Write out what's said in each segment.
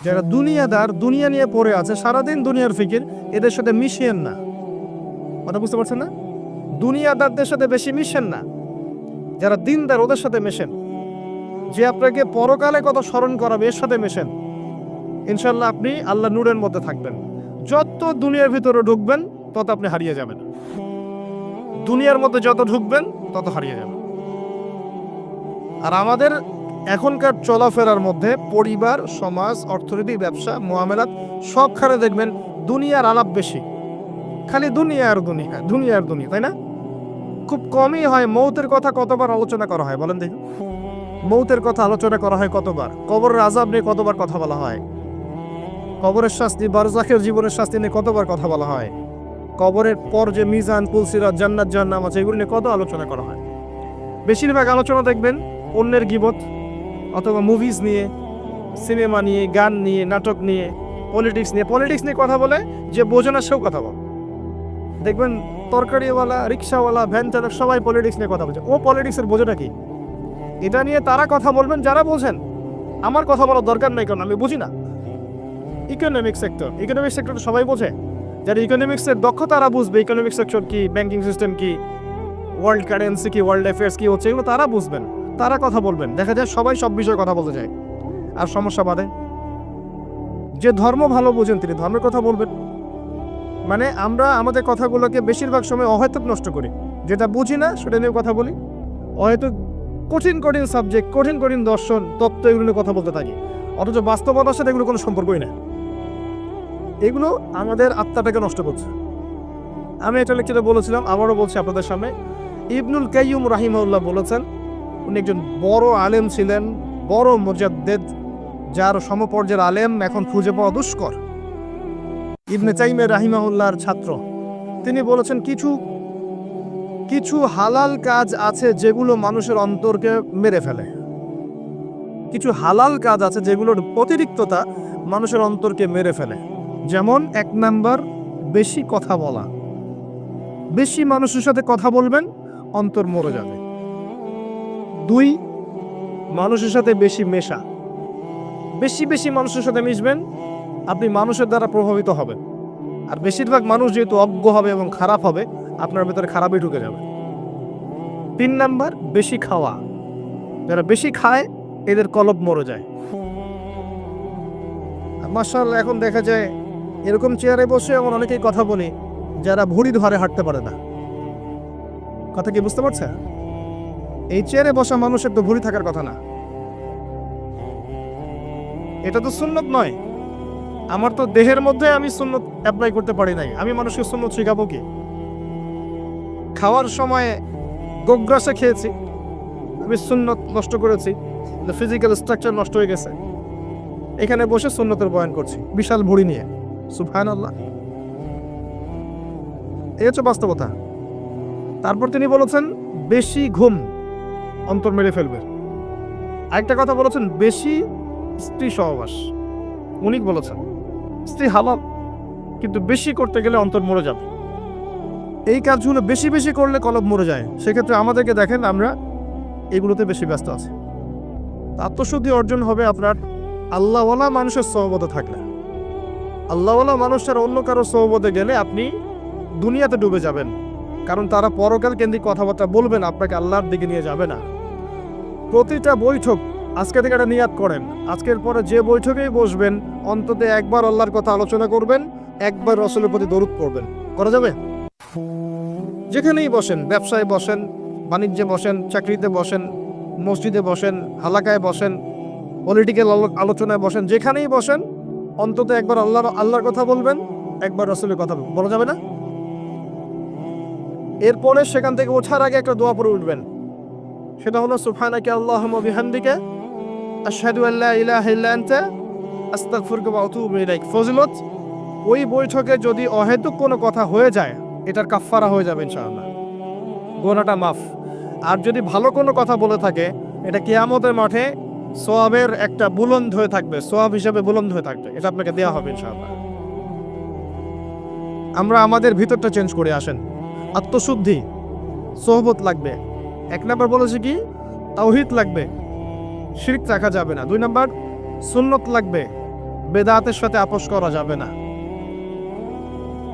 যারা দুনিয়াদার, দুনিয়া নিয়ে পড়ে আছে, সারাদিন দুনিয়ার ফিকির, এদের সাথে মিশিয়েন না। কথা বুঝতে পারছেন না? দুনিয়াদারদের সাথে বেশি মিশেন না। যারা দিনদার ওদের সাথে মেশেন। যে আপনাকে পরকালে কত স্মরণ করাবে এর সাথে মেশেন। ইনশাল্লাহ আপনি আল্লাহ নূরের মধ্যে থাকবেন। যত দুনিয়ার ভিতরে ঢুকবেন তত আপনি হারিয়ে যাবেন। দুনিয়ার মধ্যে যত ঢুকবেন তত হারিয়ে যাবেন। আর আমাদের এখনকার চলাফেরার মধ্যে পরিবার, সমাজ, অর্থনীতি, ব্যবসা, মুআমালাত সবখানে দেখবেন দুনিয়ার আলাপ বেশি। খালি দুনিয়া আর দুনিয়া, দুনিয়া আর দুনিয়া, তাই না? খুব কমই হয় মৌতের কথা কতবার আলোচনা করা হয় বলেন দেখি। মৌতের কথা আলোচনা করা হয় কতবার? কবরের আযাব নিয়ে কতবার কথা বলা হয়? কবরের শাস্তি, বারজাখের জীবনের শাস্তি নিয়ে কতবার কথা বলা হয়? কবরের পর যে মিজান, পুলসিরাত, জান্নাত জাহান্নাম আছে এগুলো নিয়ে কত আলোচনা করা হয়। বেশিরভাগ আলোচনা দেখবেন অন্যের গীবত অথবা মুভিজ নিয়ে, সিনেমা নিয়ে, গান নিয়ে, নাটক নিয়ে, পলিটিক্স নিয়ে। পলিটিক্স নিয়ে কথা বলে যে বোঝে না সেও কথা বলে। দেখবেন তরকারিওয়ালা, রিক্সাওয়ালা, ভ্যান চালক সবাই পলিটিক্স নিয়ে কথা বলছে। ও পলিটিক্সের বোঝেটা কি? এটা নিয়ে তারা কথা বলবেন যারা বোঝেন। আমার কথা বলার দরকার নেই, কারণ আমি বুঝি না। ইকোনমিক সেক্টর তো সবাই বোঝে। যারা ইকোনমিক্সের দক্ষ তারা বুঝবে ইকোনমিক সেক্টর কি, ব্যাংকিং সিস্টেম কি, ওয়ার্ল্ড কারেন্সি কি, ওয়ার্ল্ড অ্যাফেয়ার্স কি হচ্ছে, এগুলো তারা বুঝবেন, তারা কথা বলবেন। দেখা যায় সবাই সব বিষয়ে কথা বলতে চায়। আর সমস্যা বাদে যে ধর্ম ভালো বোঝেন তিনি ধর্মের কথা বলবেন। মানে আমরা আমাদের কথাগুলোকে বেশিরভাগ সময় অহেতুক নষ্ট করি। যেটা বুঝি না সেটা নিয়ে কথা বলি। অহেতুক কঠিন কঠিন সাবজেক্ট, কঠিন কঠিন দর্শন, তত্ত্ব, এগুলো নিয়ে কথা বলতে থাকি। অথচ বাস্তবতার সাথে এগুলো কোনো সম্পর্কই না। এগুলো আমাদের আত্মাটাকে নষ্ট করছে। আমি এটা লেকচারে বলেছিলাম, আবারও বলছি আপনাদের সামনে। ইবনুল কাইয়ুম রাহিমাহুল্লাহ বলেছেন, উনি একজন বড় আলেম ছিলেন, বড় মুজাদ্দিদ, যার সমপর্যায়ের আলেম এখন খুঁজে পাওয়া দুষ্কর। ইবনে তাইমিয়া রাহিমাহুল্লাহর ছাত্র। তিনি বলেছেন কিছু হালাল কাজ আছে যেগুলো মানুষের অন্তরকে মেরে ফেলে। কিছু হালাল কাজ আছে যেগুলোর অতিরিক্ততা মানুষের অন্তরকে মেরে ফেলে। যেমন 1 নাম্বার, বেশি কথা বলা। বেশি মানুষের সাথে কথা বলবেন, অন্তর মরে যাবে। 2, মানুষের সাথে বেশি মেশা। বেশি মানুষের সাথে মিশবেন, আপনি মানুষের দ্বারা প্রভাবিত হবেন। আর বেশিরভাগ মানুষ যেহেতু অজ্ঞ হবে এবং খারাপ হবে, আপনার ভেতরে খারাপই ঢুকে যাবে। 3 নাম্বার, বেশি খাওয়া। যারা বেশি খায় এদের কলব মরে যায়। মাশাআল্লাহ, এখন দেখা যায় এরকম চেয়ারে বসে এমন অনেকেই কথা বলি যারা ভুঁড়ি ধরে হাঁটতে পারে না। কথা কি বুঝতে পারছে? এই চেয়ারে বসা মানুষের তো ভুঁড়ি থাকার কথা না। এটা তো সুন্নত নয়। আমার তো দেহের মধ্যে আমি সুন্নত অ্যাপ্লাই করতে পারি নাই। আমি মানুষকে সুন্নত শেখাবো কি? খাওয়ার সময় গোগ্রাসে খেয়েছি, আমি সুন্নত নষ্ট করেছি, ফিজিক্যাল স্ট্রাকচার নষ্ট হয়ে গেছে। এখানে বসে সুন্নতের বয়ান করছি বিশাল ভুঁড়ি নিয়ে। সুবহানাল্লাহ, এই হচ্ছে বাস্তবতা। তারপর তিনি বলেছেন বেশি ঘুম অন্তর মেরে ফেলবে। আরেকটা কথা বলেছেন বেশি স্ত্রী সহবাস। উনি বলেছেন স্ত্রী হালাল, কিন্তু বেশি করতে গেলে অন্তর মরে যাবে। এই কাজগুলো বেশি করলে কলব মরে যায়। সেক্ষেত্রে আমাদেরকে দেখেন আমরা এগুলোতে বেশি ব্যস্ত আছি। আত্মশুদ্ধি অর্জন হবে আপনার আল্লাহওয়ালা মানুষের সহবতে থাকলে। আল্লাহওয়ালা মানুষের অন্য কারো সহবতে গেলে আপনি দুনিয়াতে ডুবে যাবেন, কারণ তারা পরকাল কেন্দ্রিক কথাবার্তা বলবেন, আপনাকে আল্লাহর দিকে নিয়ে যাবে না। প্রতিটা বৈঠক আজকে থেকে একটা নিয়াত করেন, আজকের পরে যে বৈঠকেই বসবেন অন্তত একবার আল্লাহর কথা আলোচনা করবেন, একবার রাসূলের প্রতি দরুদ পড়বেন। করা যাবে? যেখানেই বসেন, ব্যবসায় বসেন, বাণিজ্যে বসেন, চাকরিতে বসেন, মসজিদে বসেন, হালাকায় বসেন, পলিটিক্যাল আলোচনায় বসেন, যেখানেই বসেন অন্তত একবার আল্লাহর কথা বলবেন, একবার রাসূলের কথা বলা যাবে না? এরপরে সেখান থেকে ওঠার আগে একটা দোয়া পড়ে উঠবেন, সেটা হলো সুবহানাকা আল্লাহুম্মা বিহামদিকা আশহাদু আল্লা ইলাহা ইল্লা আনতা আস্তাগফিরুকা ওয়া আতুবু ইলাইক। ফজিলত, ওই বৈঠকে যদি অহেতুক কোনো কথা হয়ে যায় এটার কাফফারা হয়ে যাবে ইনশাআল্লাহ, গুনাহটা মাফ। আর যদি ভালো কোনো কথা বলে থাকে এটা কিয়ামতের মাঠে সওয়াবের একটা বুলন্দ হয়ে থাকবে, সওয়াব হিসেবে বুলন্দ হয়ে থাকবে, এটা আপনাকে দেওয়া হবে ইনশাআল্লাহ। আমরা আমাদের ভিতরটা চেঞ্জ করে আসেন। আত্মশুদ্ধি, সোহবত লাগবে। 1 নাম্বার বলেছে কি? তাওহীদ লাগবে, শিরক রাখা যাবে না। 2 নাম্বার সুন্নত লাগবে, বেদাতের সাথে আপোষ করা যাবে না।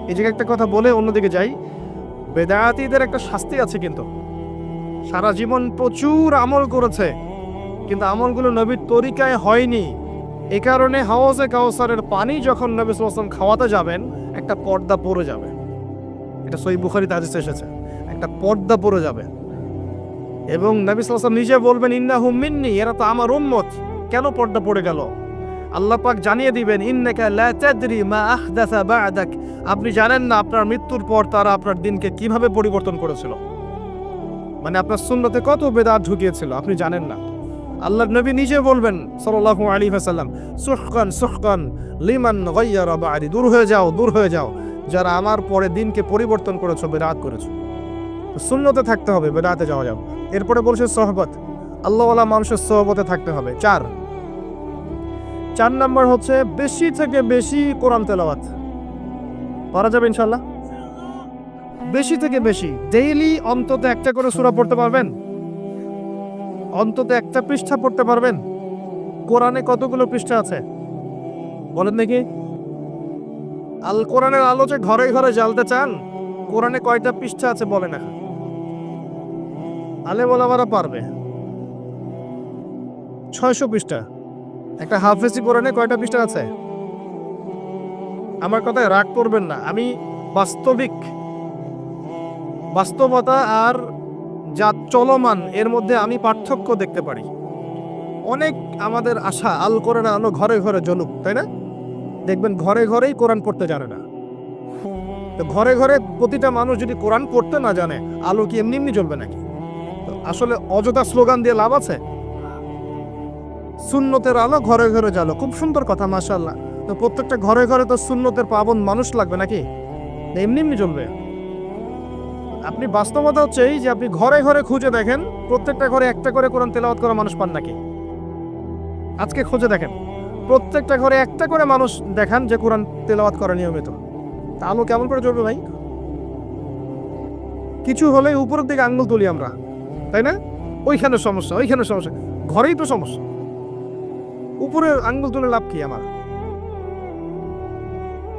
এই জায়গায় একটা কথা বলে অন্যদিকে যাই, বেদাতীদের একটা শাস্তি আছে, কিন্তু সারা জীবন প্রচুর আমল করেছে কিন্তু আমলগুলো নবীর তরিকায় হয়নি। এ কারণে হাওজে কাউসারের পানি যখন নবী সাল্লাল্লাহু আলাইহি ওয়াসাল্লাম খাওয়াতে যাবেন, একটা পর্দা পড়ে যাবে। এটা সহিহ বুখারীতে হাদিসে এসেছে, একটা পর্দা পড়ে যাবে এবং নবী সাল্লাল্লাহু আলাইহি ওয়াসাল্লাম নিজে বলবেন ইন্নাহুম মিন্নি, এরা তো আমার উম্মত। কেন পর্দা পড়ে গেল? আল্লাহ পাক জানিয়ে দিবেন ইন্নাকা লা তাদরি মা আহদাসা বা'দাক, আপনি জানেন না আপনার মৃত্যুর পর তারা আপনার দিনকে কিভাবে পরিবর্তন করেছিল, মানে আপনার সুন্নতে কত বেদাত ঢুকিয়েছিল আপনি জানেন না। আল্লাহর নবী নিজে বলবেন সাল্লাল্লাহু আলাইহি ওয়াসাল্লাম, সুহকান সুহকান লিমান গায়্যারা বা'দি, দূর হয়ে যাও, দূর হয়ে যাও যারা আমার পরে দিনকে পরিবর্তন করেছো, বেদাত করেছো। সুন্নতে থাকতে হবে, বেদাতে যাওয়া যাবে। এরপরে বলছে সোহবত, আল্লাহওয়ালা মানুষের সোহবতে থাকতে হবে। চার নাম্বার হচ্ছে বেশি থেকে বেশি কোরআন তেলাওয়াত করা যাবে ইনশাআল্লাহ। বেশি থেকে বেশি ডেইলি অন্তত একটা করে সূরা পড়তে পারবেন, অন্তত একটা পৃষ্ঠা পড়তে পারবেন। কোরআনে কতগুলো পৃষ্ঠা আছে বলেন দেখি? আল কোরআনের আলো যে ঘরে ঘরে জ্বালতে চান, কোরআনে কয়টা পৃষ্ঠা আছে বলে না? আলে বলাবারা পারবে 600 পৃষ্ঠা। একটা হাফেজি কোরআনে কয়টা পৃষ্ঠা আছে? আমার কথায় রাগ করবেন না, আমি বাস্তবতা আর যা চলমান এর মধ্যে আমি পার্থক্য দেখতে পারি। অনেক আমাদের আশা আল কোরআনের আলো ঘরে ঘরে জ্বলুক, তাই না? দেখবেন ঘরে ঘরেই কোরআন পড়তে জানে না। তো ঘরে ঘরে প্রতিটা মানুষ যদি কোরআন পড়তে না জানে, আলো কি এমনি এমনি জ্বলবে নাকি? তো আসলে অযথা স্লোগান দিয়ে লাভ আছে? সুন্নতের আলো ঘরে ঘরে জ্বালো, খুব সুন্দর কথা, মাশাআল্লাহ। তো প্রত্যেকটা ঘরে ঘরে তো সুন্নতের পাবন মানুষ লাগবে নাকি? এমনি এমনি জ্বলবে? আপনি বাস্তবতা হচ্ছে এই যে আপনি ঘরে ঘরে খুঁজে দেখেন, প্রত্যেকটা ঘরে একটা করে কোরআন তেলাওয়াত করা মানুষ পান নাকি? আজকে খুঁজে দেখেন, প্রত্যেকটা ঘরে একটা করে মানুষ দেখান যে কোরআন তেলাওয়াত করে নিয়মিত। তা আলো কেমন করে জ্বলবে ভাই? কিছু হলে উপরের দিকে আঙ্গুল তুলি আমরা, তাই না? ওইখানে সমস্যা, ওইখানে সমস্যা, ঘরেই তো সমস্যা। উপরে আঙ্গুল তুলে লাভ কি আমার?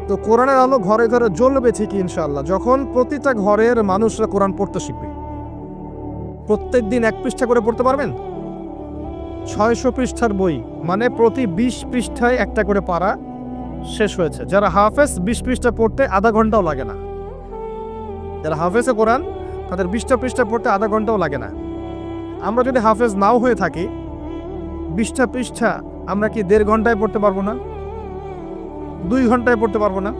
তো কোরআনের আলো ঘরে ঘরে জ্বলবে ঠিকই ইনশাআল্লাহ, যখন প্রতিটা ঘরের মানুষরা কোরআন পড়তে শিখবে। প্রত্যেক দিন 1 পৃষ্ঠা করে পড়তে পারবেন। 600 পৃষ্ঠার বই মানে প্রতি 20 পৃষ্ঠায় একটা করে পারা শেষ হয়েছে। যারা হাফেজ 20 পৃষ্ঠা পড়তে আধা ঘন্টাও লাগে না। যারা হাফেজে কোরআন তাদের 20টা পৃষ্ঠা পড়তে আধা ঘন্টাও লাগে না। আমরা যদি হাফেজ নাও হয়ে থাকি, 20টা পৃষ্ঠা আমরা কি 1.5 ঘন্টায় পড়তে পারবো না? 2 ঘন্টায় পড়তে পারবো না?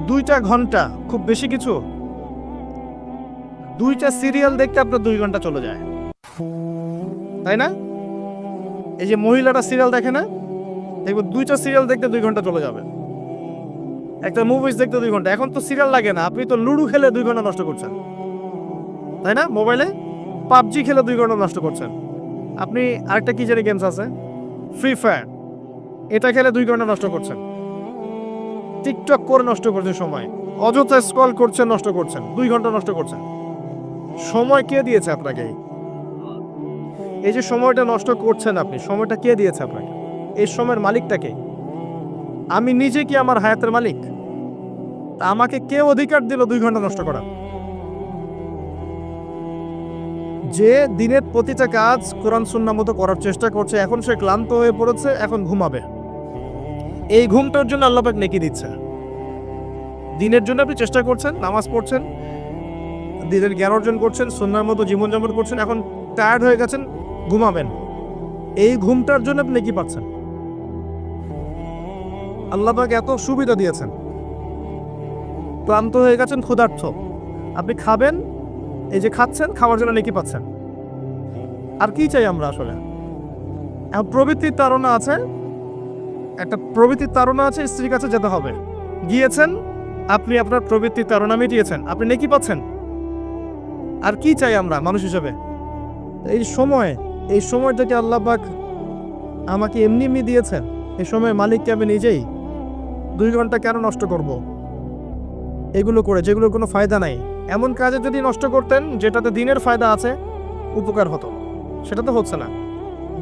2টা ঘন্টা খুব বেশি কিছু? 2টা সিরিয়াল দেখতে আপনার 2 ঘন্টা চলে যায়, তাই না? এই যে মহিলারা সিরিয়াল দেখে না, দেখবো 2টা সিরিয়াল দেখতে 2 ঘন্টা চলে যাবে। একটা মুভিজ দেখতে 2 ঘন্টা। এখন তো সিরিয়াল লাগে না, আপনি তো লুডো খেলে 2 ঘন্টা নষ্ট করছেন, তাই না? মোবাইলে পাবজি খেলে 2 ঘন্টা নষ্ট করছেন। আপনি আরেকটা কি জানি গেমস আছে, ফ্রি ফায়ার, এটা খেলে 2 ঘন্টা নষ্ট করছেন। টিকটক করে নষ্ট করছেন সময়, অযথা স্ক্রল করছেন, নষ্ট করছেন, 2 ঘন্টা নষ্ট করছেন। সময় কে দিয়েছে আপনাকে? এই যে সময়টা নষ্ট করছেন আপনি, সময়টা কে দিয়েছে আপনাকে? এই সময়ের মালিকটা কে? আমি নিজে কি আমার হায়াতের মালিক? আমাকে কে অধিকার দিল 2 ঘন্টা নষ্ট করা? যে দিনের প্রতিটা কাজ কোরআন সুন্নাহ মতো করার চেষ্টা করছে, এখন সে ক্লান্ত হয়ে পড়েছে, এখন ঘুমাবে। এই ঘুমটার জন্য আল্লাহ পাক নেকি দিচ্ছে। দিনের জন্য আপনি চেষ্টা করছেন, নামাজ পড়ছেন, দিনের জ্ঞান অর্জন করছেন, সুন্নাহর মতো জীবনযাপন করছেন, এখন টায়ার্ড হয়ে গেছেন, ঘুমাবেন। এই ঘুমটার জন্য আপনি নেকি পাচ্ছেন। আল্লাহ পাক এত সুবিধা দিয়েছেন। ক্লান্ত হয়ে গেছেন, ক্ষুধার্ত, আপনি খাবেন, এই যে খাচ্ছেন, খাওয়ার জন্য নেকি পাচ্ছেন। আর কি চাই আমরা আসলে? এখন প্রবৃত্তির তাড়না আছে, একটা প্রবৃত্তির তাড়না আছে, স্ত্রীর কাছে যেতে হবে, গিয়েছেন, আপনি আপনার প্রবৃত্তির তাড়না মিটিয়েছেন, আপনি নেকি পাচ্ছেন। আর কি চাই আমরা মানুষ হিসেবে? এই সময়টাকে আল্লাহ পাক আমাকে এমনি এমনি দিয়েছেন, এই সময় মালিককে আমি নিজেই 2 ঘন্টা কেন নষ্ট করব এগুলো করে, যেগুলোর কোনো ফায়দা নাই? এমন কাজে যদি নষ্ট করতেন যেটাতে দিনের ফায়দা আছে, উপকার হতো, সেটা তো হচ্ছে না।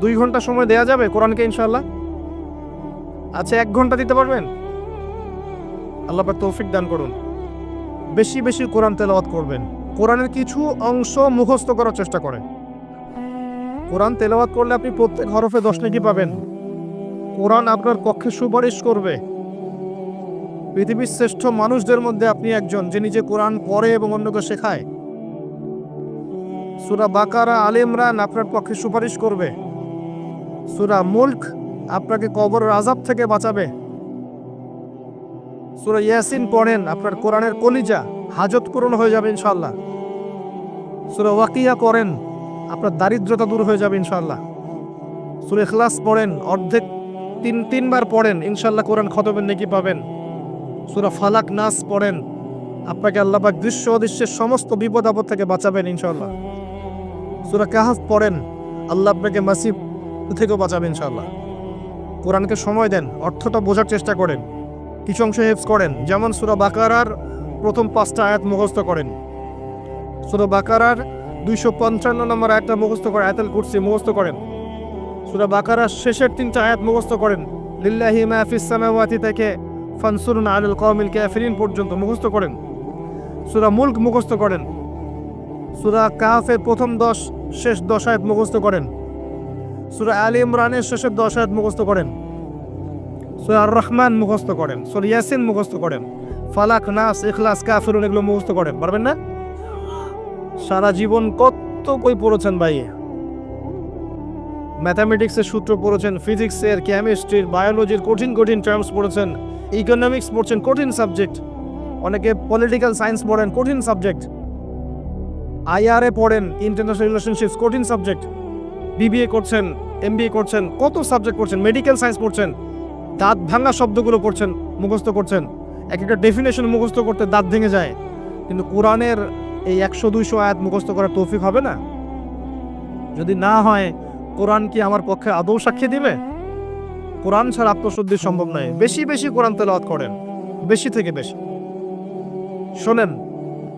2 ঘন্টা সময় দেয়া যাবে কোরআনকে ইনশাআল্লাহ? আচ্ছা 1 ঘন্টা দিতে পারবেন? আল্লাহ পাক তৌফিক দান করুন। বেশি বেশি কোরআন তেলাওয়াত করবেন। কোরআনের কিছু অংশ মুখস্থ করার চেষ্টা করেন। কোরআন তেলাওয়াত করলে আপনি প্রত্যেক হরফে 10 নেকি পাবেন। কোরআন আপনার পক্ষে সুপারিশ করবে। পৃথিবীর শ্রেষ্ঠ মানুষদের মধ্যে আপনি একজন, যে নিজে কোরআন পড়ে এবং অন্যকে শেখায়। সূরা বাকারা, আলে ইমরান আপনার পক্ষে সুপারিশ করবে। সূরা মুলক আপনাকে কবরের আযাব থেকে বাঁচাবে। সূরা ইয়াসিন পড়েন, আপনার কোরআনের কলিজা, হাজত পূরণ হয়ে যাবে ইনশাআল্লাহ। সূরা ওয়াকিয়া করেন, আপনার দারিদ্রতা দূর হয়ে যাবে ইনশাআল্লাহ। সূরা ইখলাস পড়েন, অর্ধেক তিনবার পড়েন, ইনশাআল্লাহ কোরআন খতমের নেকি পাবেন। সূরা ফালাক, নাস পড়েন, আপনাকে আল্লাহ পাক দৃশ্য অদৃশ্যের সমস্ত বিপদ আপদ থেকে বাঁচাবেন ইনশাআল্লাহ। সূরা কাহফ পড়েন, আল্লাহ আপনাকে মাসিব থেকেও বাঁচাবেন ইনশাআল্লাহ। কোরআনকে সময় দেন, অর্থটা বোঝার চেষ্টা করেন, কিছু অংশ হেফজ করেন। যেমন সূরা বাকারার প্রথম 5টা আয়াত মুখস্থ করেন, সূরা বাকারার 255 নম্বর আয়াতটা মুখস্থ করেন, আয়াতুল কুরসি মুখস্থ করেন। সূরা বাকারার শেষের 3টা আয়াত মুখস্থ করেন, লিল্লাহি মা ফিস সামাওয়াতি থেকে ফানসুরনা আলাল কওমিল কাফিরিন পর্যন্ত মুখস্থ করেন। সূরা মুলক মুখস্থ করেন। সূরা কাহফের প্রথম 10 শেষ 10 আয়াত মুখস্থ করেন। সূরা আলে ইমরানের শেষের 10 আয়াত মুখস্থ করেন। সূরা আর রহমান মুখস্থ করেন। সূরা ইয়াসিন মুখস্থ করেন। ফালাক, নাস, ইখলাস, কাফিরুন এগুলো মুখস্থ করেন। পারবেন না? সারা জীবন কত বই পড়েছেন ভাই। ম্যাথামেটিক্সের সূত্র পড়েছেন, ফিজিক্সের, কেমিস্ট্রির, বায়োলজির কঠিন কঠিন টার্মস পড়েছেন, ইকোনমিক্স পড়ছেন, কঠিন সাবজেক্ট। অনেকে পলিটিক্যাল সায়েন্স পড়েন, কঠিন সাবজেক্ট। আইআরএ পড়েন, ইন্টারন্যাশনাল রিলেশনশিপস, কঠিন সাবজেক্ট। বিবিএ করছেন, এমবিএ করছেন, কত সাবজেক্ট পড়ছেন, মেডিকেল সায়েন্স পড়ছেন, দাঁত ভাঙা শব্দগুলো পড়ছেন, মুখস্থ করছেন। এক একটা ডেফিনেশন মুখস্থ করতে দাঁত ভেঙে যায়। কিন্তু কোরআনের এই 100-200 আয়াত মুখস্থ করার তৌফিক হবে না? যদি না হয়, কোরআন কি আমার পক্ষে আদৌ সাক্ষী দিবে? কোরআন ছাড়া আত্মশুদ্ধি সম্ভব নয়। বেশি বেশি কোরআন তেলাওয়াত করেন, বেশি থেকে বেশি। শোনেন,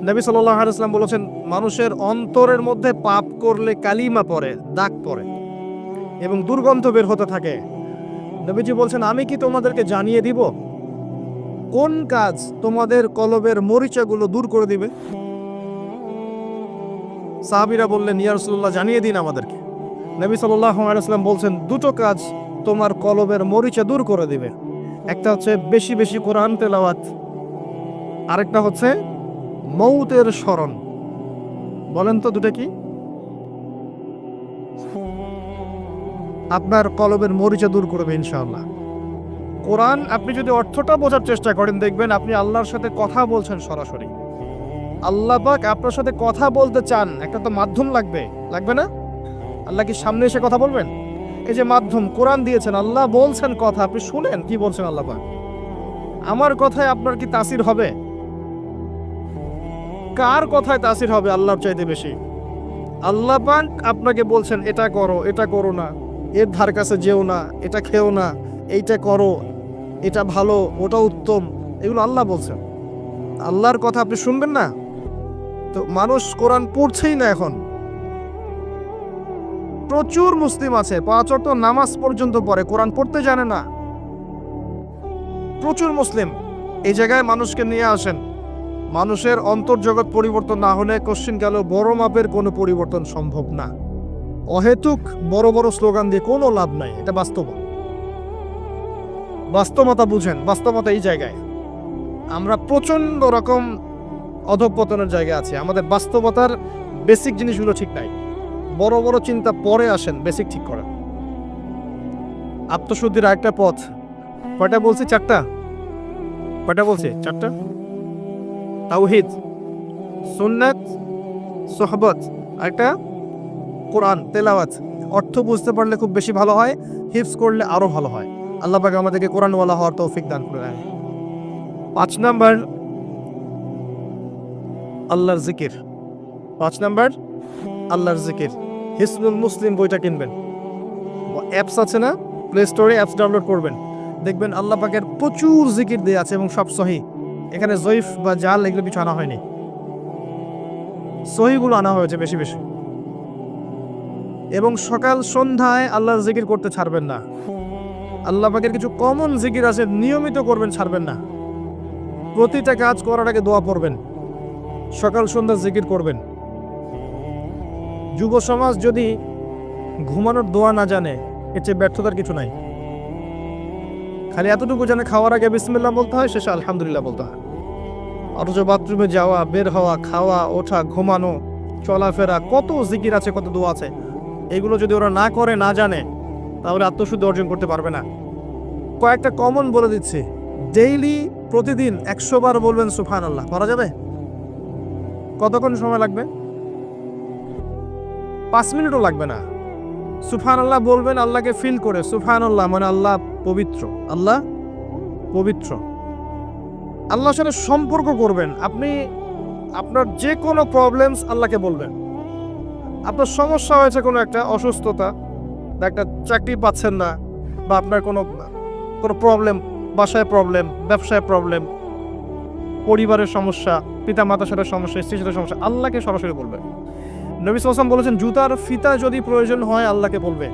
নবী সাল্লাল্লাহু আলাইহি ওয়াসাল্লাম বলেছেন, মানুষের অন্তরের মধ্যে পাপ করলে কালিমা পড়ে, দাগ পড়ে এবং দুর্গন্ধ বের হতে থাকে। নবীজি বলছেন, আমি কি তোমাদেরকে জানিয়ে দিব কোন কাজ তোমাদের কলবের মরিচাগুলো দূর করে দিবে? সাহাবীরা বললেন, ইয়া রাসূলুল্লাহ, জানিয়ে দিন আমাদেরকে। নবী সাল্লাল্লাহু আলাইহি ওয়াসাল্লাম বলছেন, দুটো কাজ তোমার কলবের মরিচা দূর করে দিবে। একটা হচ্ছে বেশি বেশি কোরআন তেলাওয়াত, আরেকটা হচ্ছে মৌতের স্মরণ। বলেন তো দুটো কি? আপনার কলবের মরিচা দূর করবে ইনশাআল্লাহ। কোরআন আপনি যদি অর্থটা বোঝার চেষ্টা করেন, দেখবেন আপনি আল্লাহর সাথে কথা বলছেন সরাসরি। আল্লাহ পাক আপনার সাথে কথা বলতে চান, একটা তো মাধ্যম লাগবে, লাগবে না? আল্লাহ কি সামনে এসে কথা বলবেন? এই যে মাধ্যম কোরআন দিয়েছেন, আল্লাহ বলছেন কথা, আপনি শুনেন কি বলছেন আল্লাহ পাক। আমার কথায় আপনার কি তাসির হবে? কার কথায় তাসির হবে আল্লাহর চাইতে বেশি? আল্লাহ পাক আপনাকে বলছেন, এটা করো, এটা করো না, এর ধার কাছে যেও না, এটা খেও না, এইটা করো, এটা ভালো, ওটা উত্তম, এগুলো আল্লাহ বলছেন। আল্লাহর কথা আপনি শুনবেন না? তো মানুষ কোরআন পড়ছেই না এখন। প্রচুর মুসলিম আছে 5 ওয়াক্ত নামাজ পর্যন্ত পড়ে, কোরআন পড়তে জানে না। প্রচুর মুসলিম। এই জায়গায় মানুষকে নিয়ে আসেন। মানুষের অন্তর্জগৎ পরিবর্তন না হলে কোশ্চিনকালে বড় মাপের কোনো পরিবর্তন সম্ভব না। অহেতুক বড় বড় স্লোগান দিয়ে কোনো লাভ নাই। এটা বাস্তব। বাস্তবতা বুঝেন। বাস্তবতা এই জায়গায় আমরা প্রচন্ড রকম অধঃপতনের জায়গায় আছে। আমাদের বাস্তবতার বেসিক জিনিসগুলো ঠিক নাই। বড় বড় চিন্তা পরে আসেন, বেসিক ঠিক করেন। আত্মশুদ্ধির আরেকটা পথ, কয়টা বলছি? 4টা। কয়টা বলছি? 4টা। তাওহীদ, সুন্নাত, সোহবত, আরেকটা কোরআন তেলাওয়াত। অর্থ বুঝতে পারলে খুব বেশি ভালো হয়, হিফজ করলে আরো ভালো হয়। আল্লাহ পাক আমাদেরকে কোরআনওয়ালা হওয়ার তৌফিক দান করে দেন। 5 নাম্বার আল্লাহর জিকির। 5 নাম্বার আল্লাহর জিকির। হিসনুল মুসলিম বইটা কিনবেন। অ্যাপস আছে না, প্লে স্টোরে অ্যাপস ডাউনলোড করবেন, দেখবেন আল্লাহ পাকের প্রচুর জিকির দেয়া আছে এবং সব সহি। এখানে জয়ীফ বা জাল এগুলো কিছু আনা হয়নি, সহিগুলো আনা হয়েছে বেশি বেশি। এবং সকাল সন্ধ্যায় আল্লাহর জিকির করতে ছাড়বেন না। আল্লাহ পাকের কিছু কমন জিকির আছে, নিয়মিত করবেন, ছাড়বেন না। প্রতিটা কাজ করার আগে দোয়া পড়বেন, সকাল সন্ধ্যা জিকির করবেন। যুব সমাজ যদি ঘুমানোর দোয়া না জানে, এর চেয়ে ব্যর্থতার কিছু নাই। খালি এতটুকু জানে খাওয়ার আগে বিসমিল্লাহ বলতে হয়, শেষে আলহামদুলিল্লাহ বলতে হয়। অথচ বাথরুমে যাওয়া, বের হওয়া, খাওয়া, ওঠা, ঘুমানো, চলাফেরা, কত জিকির আছে, কত দোয়া আছে, এগুলো যদি ওরা না করে, না জানে, তাহলে আত্মশুদ্ধি অর্জন করতে পারবে না। কয়েকটা কমন বলে দিচ্ছি। ডেইলি প্রতিদিন 100 বার বলবেন সুবহানাল্লাহ। করা যাবে? কতক্ষণ সময় লাগবে? 5 মিনিটও লাগবে না। সুবহানাল্লাহ বলবেন আল্লাহকে ফিল করে। সুবহানাল্লাহ মানে আল্লাহ পবিত্র, আল্লাহ পবিত্র। আল্লাহর সাথে সম্পর্ক করবেন। আপনি আপনার যে কোনো প্রবলেমস আল্লাহকে বলবেন। আপনার সমস্যা হয়েছে, কোনো একটা অসুস্থতা, বা একটা চাকরি পাচ্ছেন না, বা আপনার কোনো প্রবলেম, বাসায় প্রবলেম, ব্যবসায় প্রবলেম, পরিবারের সমস্যা, পিতা মাতার সাথে সমস্যা, স্ত্রীর সাথে সমস্যা, আল্লাহকে সরাসরি বলবে। নবী সাল্লাল্লাহু আলাইহি ওয়াসাল্লাম বলেছেন, জুতার ফিতা যদি প্রয়োজন হয় আল্লাহকে বলবে।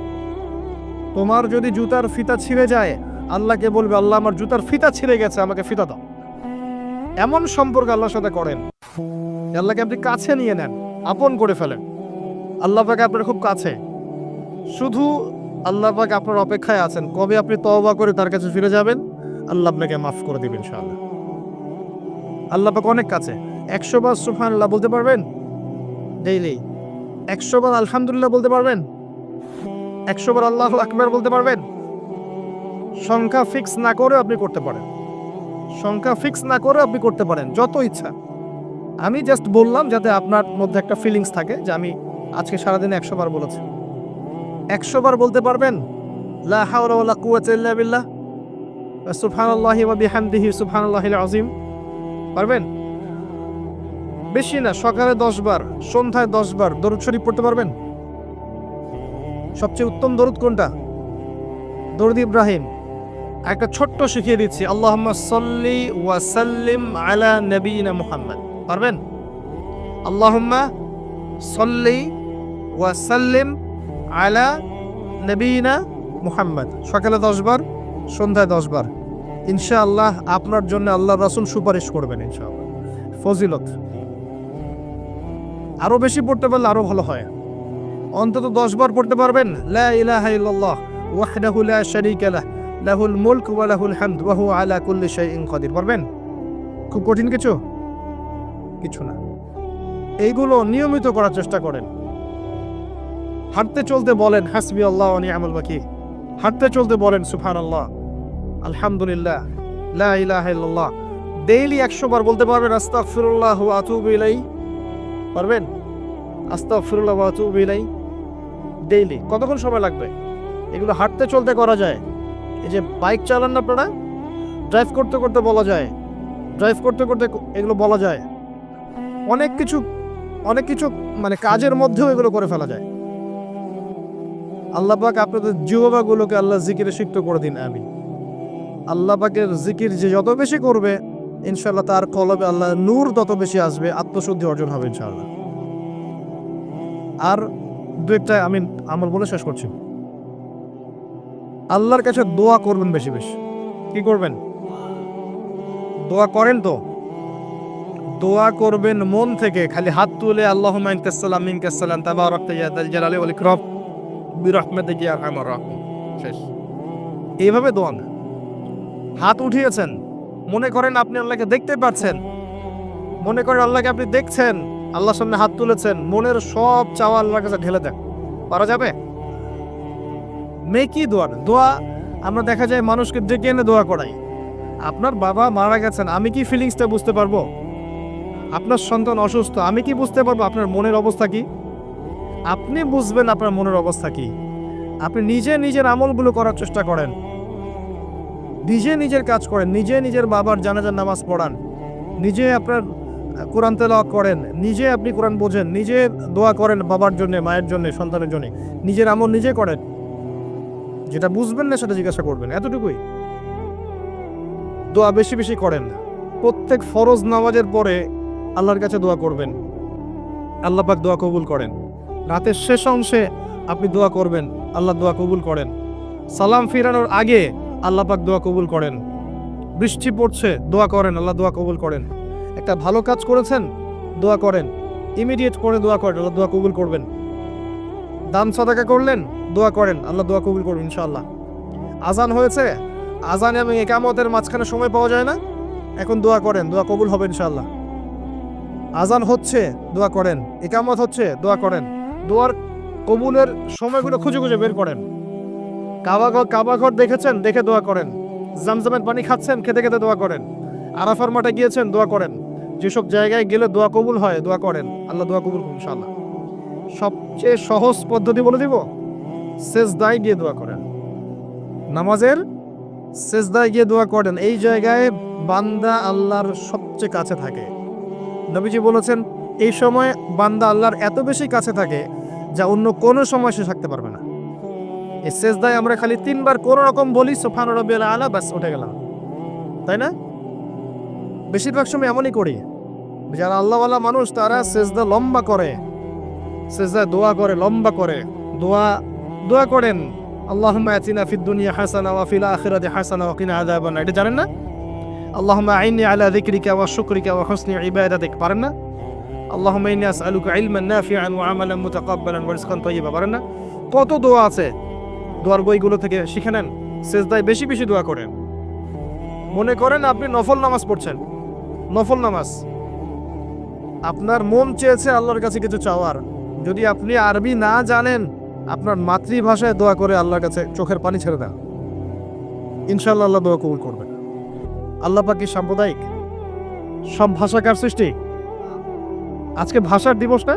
তোমার যদি জুতার ফিতা ছিঁড়ে যায়, আল্লাহকে বলবে, আল্লাহ আমার জুতার ফিতা ছিঁড়ে গেছে, আমাকে ফিতা দাও। এমন সম্পর্ক আল্লাহর সাথে করেন, আল্লাহকে আপনি কাছে নিয়ে নেন, আপন করে ফেলেন। আল্লাহ পাক আপনার খুব কাছে। শুধু আল্লাহ পাক আপনার অপেক্ষায় আছেন, কবে আপনি তওবা করে তার কাছে ফিরে যাবেন, আল্লাহ আপনাকে মাফ করে দিবেন ইনশাআল্লাহ। আল্লাহ পাক অনেক কাছে। 100 বার সুবহানাল্লাহ বলতে পারবেন ডেইলি? 100 বার আলহামদুলিল্লাহ বলতে পারবেন? 100 বার আল্লাহু আকবার বলতে পারবেন? সংখ্যা ফিক্স না করে আপনি করতে পারেন, সংখ্যা ফিক্স না করে আপনি করতে পারেন, যত ইচ্ছা। আমি জাস্ট বললাম যাতে আপনার মধ্যে একটা ফিলিংস থাকে যে আমি আজকে সারাদিনে 100 বার বলেছি। 100 বার বলতে পারবেন লা হাওলা ওয়ালা কুওয়াতা ইল্লা বিল্লাহ, সুবহানাল্লাহি ওয়া বিহামদিহি সুবহানাল্লাহিল আযীম? পারবেন? বেশি না, সকালে 10 বার, সন্ধ্যায় 10 বার দরুদ শরীফ পড়তে পারবেন? সবচেয়ে উত্তম দরুদ কোনটা? দরুদ ইব্রাহিম। একটা ছোট্ট শিখিয়ে দিচ্ছি, আল্লাহুম্মা সাল্লি ওয়া সাল্লিম আলা নবিয়িনা মুহাম্মদ। পারবেন? আল্লাহুম্মা সাল্লি ওয়া সাল্লিম আলা নবিয়িনা মুহাম্মদ। সকালে 10 বার, সন্ধ্যায় 10 বার। ইনশাআল্লাহ আপনার জন্য আল্লাহর রাসূল সুপারিশ করবেন ইনশাআল্লাহ। ফজিলত। আরো বেশি পড়তে পারলে আরো ভালো হয়। অন্তত 10 বার পড়তে পারবেন লা ইলাহা ইল্লাল্লাহ ওয়াহদাহু লা শারীকা লাহ লাহুল মুলক ওয়া লাহুল হামদ ওয়া হুয়া আলা কুল্লি শাইইন কাদির। পারবেন? খুব কঠিন কিছু? কিছু না। এইগুলো নিয়মিত করার চেষ্টা করেন। হাঁটতে চলতে বলেন হাসবি আল্লাহ ওয়া নি'মাল ওয়াকিল। হাঁটতে চলতে বলেন সুবহানাল্লাহ, আলহামদুলিল্লাহ, লা ইলাহা ইল্লাল্লাহ। ডেইলি 100 বার বলতে পারবেন আস্তাগফিরুল্লাহ ওয়া আতুবু ইলাইহি। পারবেন? আস্তাগফিরুল্লাহ ওয়া আতুবু ইলাইহি ডেইলি। কতক্ষণ সময় লাগবে? এগুলো হাঁটতে চলতে করা যায়। এই যে বাইক চালান না আপনারা, ড্রাইভ করতে করতে বলা যায়, ড্রাইভ করতে করতে এগুলো বলা যায়। অনেক কিছু মানে কাজের মধ্যেও এগুলো করে ফেলা যায়। আল্লাহ পাক আপনাদের জিহ্বাগুলোকে আল্লাহ জিকিরে সিক্ত করে দিন, আমিন। আল্লাহ পাকের জিকির যে যত বেশি করবে ইনশাআল্লাহ তার কলবে আল্লাহ নূর তত বেশি আসবে, আত্মশুদ্ধি অর্জন হবে ইনশাআল্লাহ। আর দু একটা আমি আমল বলে শেষ করছি। আল্লাহর কাছে দোয়া করবেন বেশি বেশি। কি করবেন? দোয়া করেন তো? দোয়া করবেন মন থেকে, খালি হাত তুলে আল্লাহুম্মা আনতাস সালাম মিনকাস সালাম তাবারাকতা ইয়া যাল জালালি ওয়াল ইকরাম বিরহমাতিকা ইয়া আরহামার রাহিম। শেষ। এইভাবে দোয়া না। হাত উঠিয়েছেন, মনে করেন আপনি আল্লাহকে দেখতে পাচ্ছেন, মনে করেন আল্লাহকে আপনি দেখছেন, আল্লাহর সামনে হাত তুলেছেন, মনের সব চাওয়া আল্লাহর কাছে ঢেলে দেন। পারা যাবে? মেকি দোয়া না। দোয়া আমরা দেখা যায় মানুষকে ডেকে এনে দোয়া করাই। আপনার বাবা মারা গেছেন, আমি কি ফিলিংসটা বুঝতে পারবো? আপনার সন্তান অসুস্থ, আমি কি বুঝতে পারবো আপনার মনের অবস্থা কি? আপনি বুঝবেন আপনার মনের অবস্থা কি। আপনি নিজে নিজের আমলগুলো করার চেষ্টা করেন, নিজে নিজের কাজ করেন, নিজে নিজের বাবার জানাজার নামাজ পড়ান, নিজে আপনার কোরআন তেলাওয়াত করেন, নিজে আপনি কোরআন বোঝেন, নিজে দোয়া করেন বাবার জন্য, মায়ের জন্য, সন্তানের জন্য। নিজের আমল নিজে করেন, যেটা বুঝবেন না সেটা জিজ্ঞাসা করবেন, এতটুকুই। দোয়া বেশি বেশি করেন। প্রত্যেক ফরজ নামাজের পরে আল্লাহর কাছে দোয়া করবেন, আল্লাহ পাক দোয়া কবুল করেন। রাতের শেষ অংশে আপনি দোয়া করবেন, আল্লাহ দোয়া কবুল করেন। সালাম ফিরানোর আগে আল্লাহ পাক দোয়া কবুল করেন। বৃষ্টি পড়ছে, দোয়া করেন, আল্লাহ দোয়া কবুল করেন। একটা ভালো কাজ করেছেন, দোয়া করেন। ইমিডিয়েট করে দোয়া করেন, আল্লাহ দোয়া কবুল করবেন। দান সাদাকা করলেন, দোয়া করেন, আল্লাহ দোয়া কবুল করবেন ইনশাআল্লাহ। আজান হয়েছে, আজান এবং ইকামতের মাঝখানে সময় পাওয়া যায় না, এখন দোয়া করেন, দোয়া কবুল হবে ইনশাআল্লাহ। আজান হচ্ছে, দোয়া করেন। ইকামত হচ্ছে, দোয়া করেন। দোয়ার কবুলের সময়গুলো খুঁজে খুঁজে বের করেন। কাবাঘর দেখেছেন, দেখে দোয়া করেন। জামজামের পানি খাচ্ছেন, খেতে খেতে দোয়া করেন। আরাফার মাঠে গিয়েছেন, দোয়া করেন। যেসব জায়গায় গেলে দোয়া কবুল হয়, দোয়া করেন, আল্লাহ দোয়া কবুল করুন ইনশাআল্লাহ। সবচেয়ে সহজ পদ্ধতি বলে দিব, সেজদায় গিয়ে দোয়া করেন। নামাজের সেজদায় গিয়ে দোয়া করেন। এই জায়গায় বান্দা আল্লাহর সবচেয়ে কাছে থাকে। নবীজি বলেছেন, এই সময় বান্দা আল্লাহর এত বেশি কাছে থাকে যা অন্য কোনো সময় সে থাকতে পারবে না। এই সেজদায় আমরা খালি 3 বার কোনো রকম বলি সুবহান রাব্বিয়াল আলা, বাস উঠে গেলাম, তাই না? বেশিরভাগ সময় এমনই করি। যারা আল্লাহওয়ালা মানুষ তারা সেজদা লম্বা করে, সেজদায় দোয়া করে, লম্বা করে দোয়া করেন। আল্লাহুম্মা আতিনা ফিদ দুনিয়া হাসানা ওয়া ফিল আখিরাতি হাসানা ওয়া কিনা আযাবান নার। এটা জানেন না? আল্লাহুম্মা আইন্নি আলা যিকরিকা ওয়া শুকরিকা ওয়া হুসনি ইবাদাতিক, পারেন না? আল্লাহুম্মা ইন্নী আসআলুকা ইলমান নাফিআন ওয়া আমালান মুতাকাব্বালান ওয়া রিজকান তাইয়্যিবা, পারেন না? কত দোয়া আছে, দোয়ার বইগুলো থেকে শিখে নেন। সেজদায় বেশি বেশি দোয়া করেন। মনে করেন আপনি নফল নামাজ পড়ছেন, নফল নামাজ, আপনার মন চেয়েছে আল্লাহর কাছে কিছু চাওয়ার। যদি আপনি আরবি না জানেন, আপনার মাতৃভাষায় দোয়া করে আল্লাহর কাছে চোখের পানি ছেড়ে দেন, ইনশাআল্লাহ আল্লাহ দোয়া কবুল করবেন। আল্লাহ পাক কি সাম্প্রদায়িক? সব ভাষা কার সৃষ্টি? আজকে ভাষার দিবস না?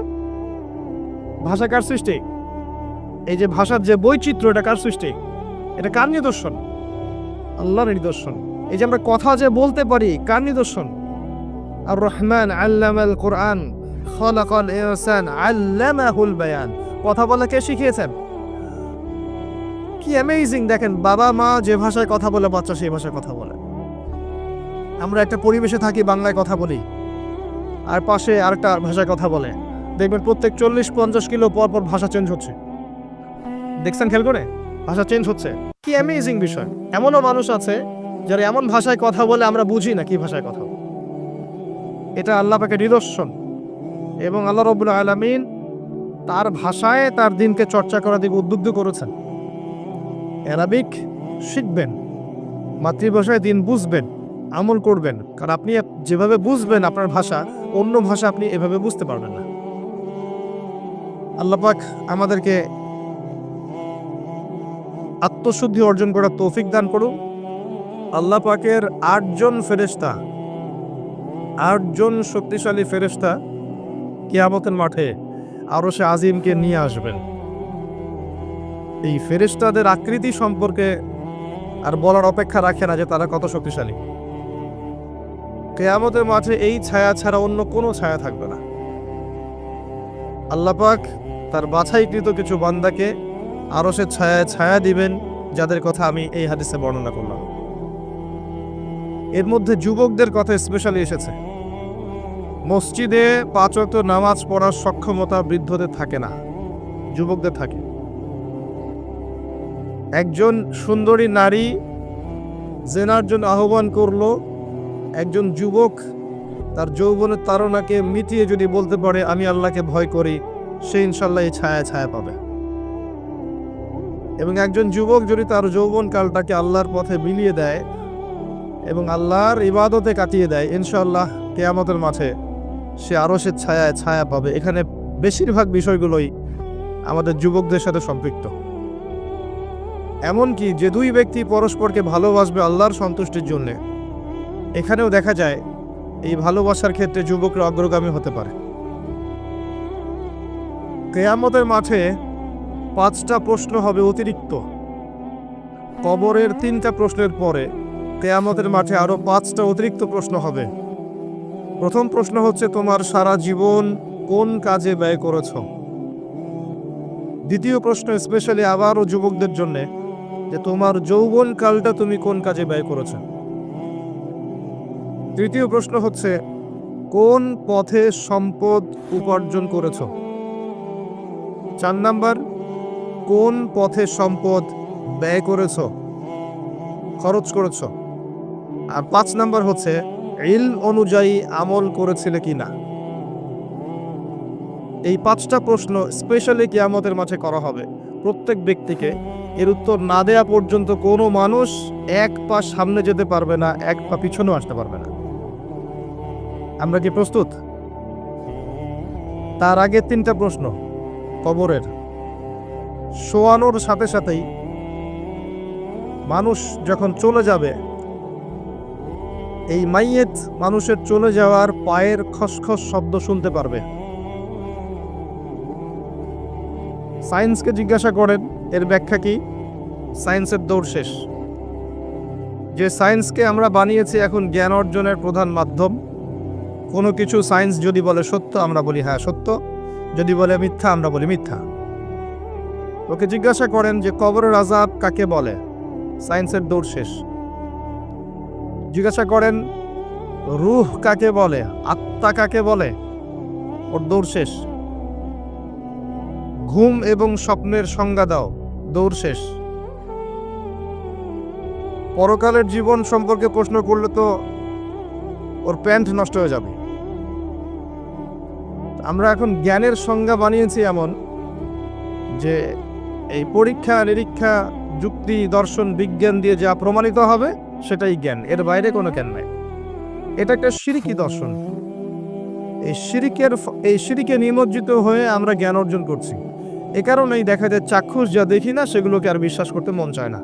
ভাষা কার সৃষ্টি? এই যে ভাষার যে বৈচিত্র্য, এটা কার সৃষ্টি? এটা কার নিদর্শন? আল্লাহর নিদর্শন। এই যে আমরা কথা যে বলতে পারি, কার নিদর্শন? আর রহমান আল্লামাল কোরআন খলাকাল ইনসান আল্লামাহুল বায়ান। কথা বলা কে শিখিয়েছেন? কি অ্যামেজিং! দেখেন, বাবা মা যে ভাষায় কথা বলে, বাচ্চা সেই ভাষায় কথা বলে। আমরা একটা পরিবেশে থাকি, বাংলায় কথা বলি, আর পাশে আরেকটা ভাষায় কথা বলে। দেখবেন প্রত্যেক 40-50 কিলো পর পর ভাষা চেঞ্জ হচ্ছে। দেখছেন খেয়াল করে? ভাষা চেঞ্জ হচ্ছে। কি অ্যামেজিং বিষয়! এমনও মানুষ আছে যারা এমন ভাষায় কথা বলে আমরা বুঝি না কি ভাষায় কথা বলে। এটা আল্লাহ পাকের নিদর্শন। এবং আল্লাহ রাব্বুল আলামিন তার ভাষায় তার দিনকে চর্চা করার দিকে উদ্বুদ্ধ করেছেন। অ্যারাবিক শিখবেন, মাতৃভাষায় দিন বুঝবেন, আমল করবেন। কারণ আপনি যেভাবে বুঝবেন আপনার ভাষা, অন্য ভাষা আপনি এভাবে বুঝতে পারবেন না। আল্লাহ পাক আমাদেরকে আত্মশুদ্ধি অর্জন করার তৌফিক দান করুন। আল্লাহ পাকের 8 জন ফেরেশতা, 8 জন শক্তিশালী ফেরেশতা কিয়ামতের মাঠে আরশে আজিমকে নিয়ে আসবেন। এই ফেরেশতাদের আকৃতি সম্পর্কে আর বলার অপেক্ষা রাখে না যে তারা কত শক্তিশালী। কিয়ামতের মাঠে এই ছায়া ছাড়া অন্য কোনো ছায়া থাকবে না। আল্লাহ পাক তার বাছাইকৃত কিছু বান্দাকে আরশের ছায়ায় ছায়া দিবেন, যাদের কথা আমি এই হাদিসে বর্ণনা করলাম। এর মধ্যে যুবকদের কথা স্পেশালি এসেছে। মসজিদে 5 ওয়াক্ত নামাজ পড়ার সক্ষমতা বৃদ্ধদের থাকে না, যুবকদের থাকে। একজন সুন্দরী নারী জেনার জন্য আহ্বান করলো, একজন যুবক তার যৌবনের তাড়নাকে মিটিয়ে যদি বলতে পারে আমি আল্লাহকে ভয় করি, সে ইনশাল্লাহ এই ছায়া ছায়া পাবে। এবং একজন যুবক যদি তার যৌবনকালটাকে আল্লাহর পথে বিলিয়ে দেয় এবং আল্লাহর ইবাদতে কাটিয়ে দেয়, ইনশাআল্লাহ কিয়ামতের মাঠে সে আরশের ছায়ায় ছায়া পাবে। এখানে বেশিরভাগ বিষয়গুলোই আমাদের যুবকদের সাথে সম্পৃক্ত। এমনকি যে 2 ব্যক্তি পরস্পরকে ভালোবাসবে আল্লাহর সন্তুষ্টির জন্য, এখানেও দেখা যায় এই ভালোবাসার ক্ষেত্রে যুবকরা অগ্রগামী হতে পারে। কিয়ামতের মাঠে 5টা প্রশ্ন হবে অতিরিক্ত। কবরের 3টা প্রশ্নের পরে কিয়ামতের মাঠে আরো 5টা অতিরিক্ত প্রশ্ন হবে। প্রথম প্রশ্ন হচ্ছে, তোমার সারা জীবন কোন কাজে ব্যয় করেছ? দ্বিতীয় প্রশ্ন স্পেশালি আবারও যুবকদের জন্য, যে তোমার যৌবনকালটা তুমি কোন কাজে ব্যয় করেছ? তৃতীয় প্রশ্ন হচ্ছে, কোন পথে সম্পদ উপার্জন করেছ? 4 নাম্বার, কোন পথে সম্পদ ব্যয় করেছো, খরচ করেছো। আর 5 নাম্বার হচ্ছে ইলম অনুযায়ী আমল করেছিলে কিনা। এই 5টা প্রশ্ন স্পেশালি কিয়ামতের মাঠে করা হবে প্রত্যেক ব্যক্তিকে। এর উত্তর না দেয়া পর্যন্ত কোনো মানুষ এক পা সামনে যেতে পারবে না, এক পা পিছনেও আসতে পারবে না। আমরা কি প্রস্তুত? তার আগে 3টা প্রশ্ন কবরের। শোয়ানোর সাথে সাথেই মানুষ যখন চলে যাবে, এই মাইয়েত মানুষের চলে যাওয়ার পায়ের খসখস শব্দ শুনতে পারবে। সায়েন্সকে জিজ্ঞাসা করেন এর ব্যাখ্যা কি? সায়েন্সের দৌড় শেষ। যে সায়েন্সকে আমরা বানিয়েছি এখন জ্ঞান অর্জনের প্রধান মাধ্যম। কোনো কিছু সায়েন্স যদি বলে সত্য, আমরা বলি হ্যাঁ সত্য, যদি বলে মিথ্যা, আমরা বলি মিথ্যা। ওকে জিজ্ঞাসা করেন যে কবরের আযাব কাকে বলে? সায়েন্সের দৌড় শেষ। জিজ্ঞাসা করেন রূহ কাকে বলে, আত্মা কাকে বলে? ওর দৌড় শেষ। ঘুম এবং স্বপ্নের সংজ্ঞা দাও, দৌড় শেষ। পরকালের জীবন সম্পর্কে প্রশ্ন করলে তো ওর প্যান্ট নষ্ট হয়ে যাবে। আমরা এখন জ্ঞানের সংজ্ঞা বানিয়েছি এমন যে এই পরীক্ষা নিরীক্ষা যুক্তি দর্শন বিজ্ঞান দিয়ে যা প্রমাণিত হবে সেটাই জ্ঞান, এর বাইরে কোনো জ্ঞান নাই। এটা একটা শিরকি দর্শন। এই শিরিকে নিমজ্জিত হয়ে আমরা জ্ঞান অর্জন করছি। এ কারণেই দেখা যায় চাক্ষুষ যা দেখি না সেগুলোকে আর বিশ্বাস করতে মন চায় না।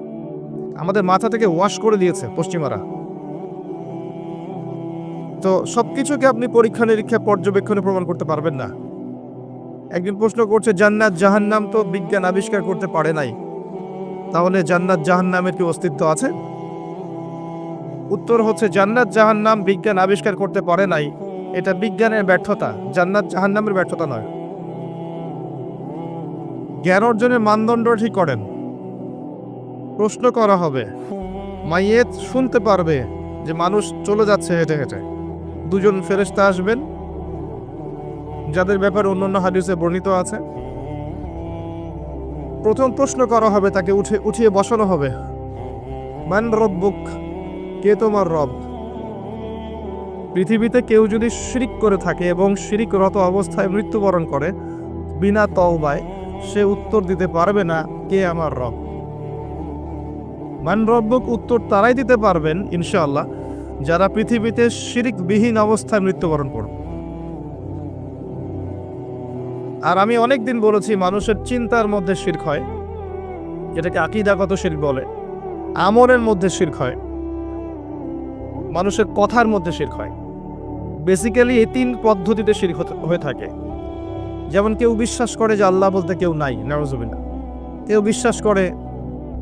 আমাদের মাথা থেকে ওয়াশ করে দিয়েছে পশ্চিমারা। তো সবকিছুকে আপনি পরীক্ষা নিরীক্ষা পর্যবেক্ষণে প্রমাণ করতে পারবেন না। একদিন প্রশ্ন করছে জান্নাত জাহান্নাম তো বিজ্ঞান আবিষ্কার করতে পারে নাই, তাহলে জান্নাত জাহান্নামের কি অস্তিত্ব আছে? উত্তর হচ্ছে জান্নাত জাহান্নাম বিজ্ঞান আবিষ্কার করতে পারে নাই, এটা বিজ্ঞানের ব্যর্থতা, জান্নাত জাহান্নামের ব্যর্থতা নয়। জ্ঞান অর্জনের মানদণ্ড ঠিক করেন। প্রশ্ন করা হবে, মাইয়েত শুনতে পারবে যে মানুষ চলে যাচ্ছে হেঁটে হেঁটে। 2জন ফেরেশতা আসবেন যাদের ব্যাপারে অন্যান্য হাদিসে বর্ণিত আছে। প্রথম প্রশ্ন করা হবে, তাকে উঠিয়ে বসানো হবে, মান রব্বুক, কে তোমার রব? পৃথিবীতে কেউ যদি শিরিক করে থাকে এবং শিরিকরত অবস্থায় মৃত্যুবরণ করে বিনা তওবায়, সে উত্তর দিতে পারবে না কে আমার রব। মান রব্বুক উত্তর তারাই দিতে পারবেন ইনশাআল্লাহ যারা পৃথিবীতে শিরিকবিহীন অবস্থায় মৃত্যুবরণ করবে। আর আমি অনেকদিন বলেছি মানুষের চিন্তার মধ্যে শিরক হয়, যেটাকে আকীদাগত শিরক বলে। আমলের মধ্যে শিরক হয়, মানুষের কথার মধ্যে শিরক হয়। বেসিক্যালি এই 3 পদ্ধতিতে শিরক হয়ে থাকে। যেমন কেউ বিশ্বাস করে যে আল্লাহ বলতে কেউ নাই, নাউযুবিল্লাহ। কেউ বিশ্বাস করে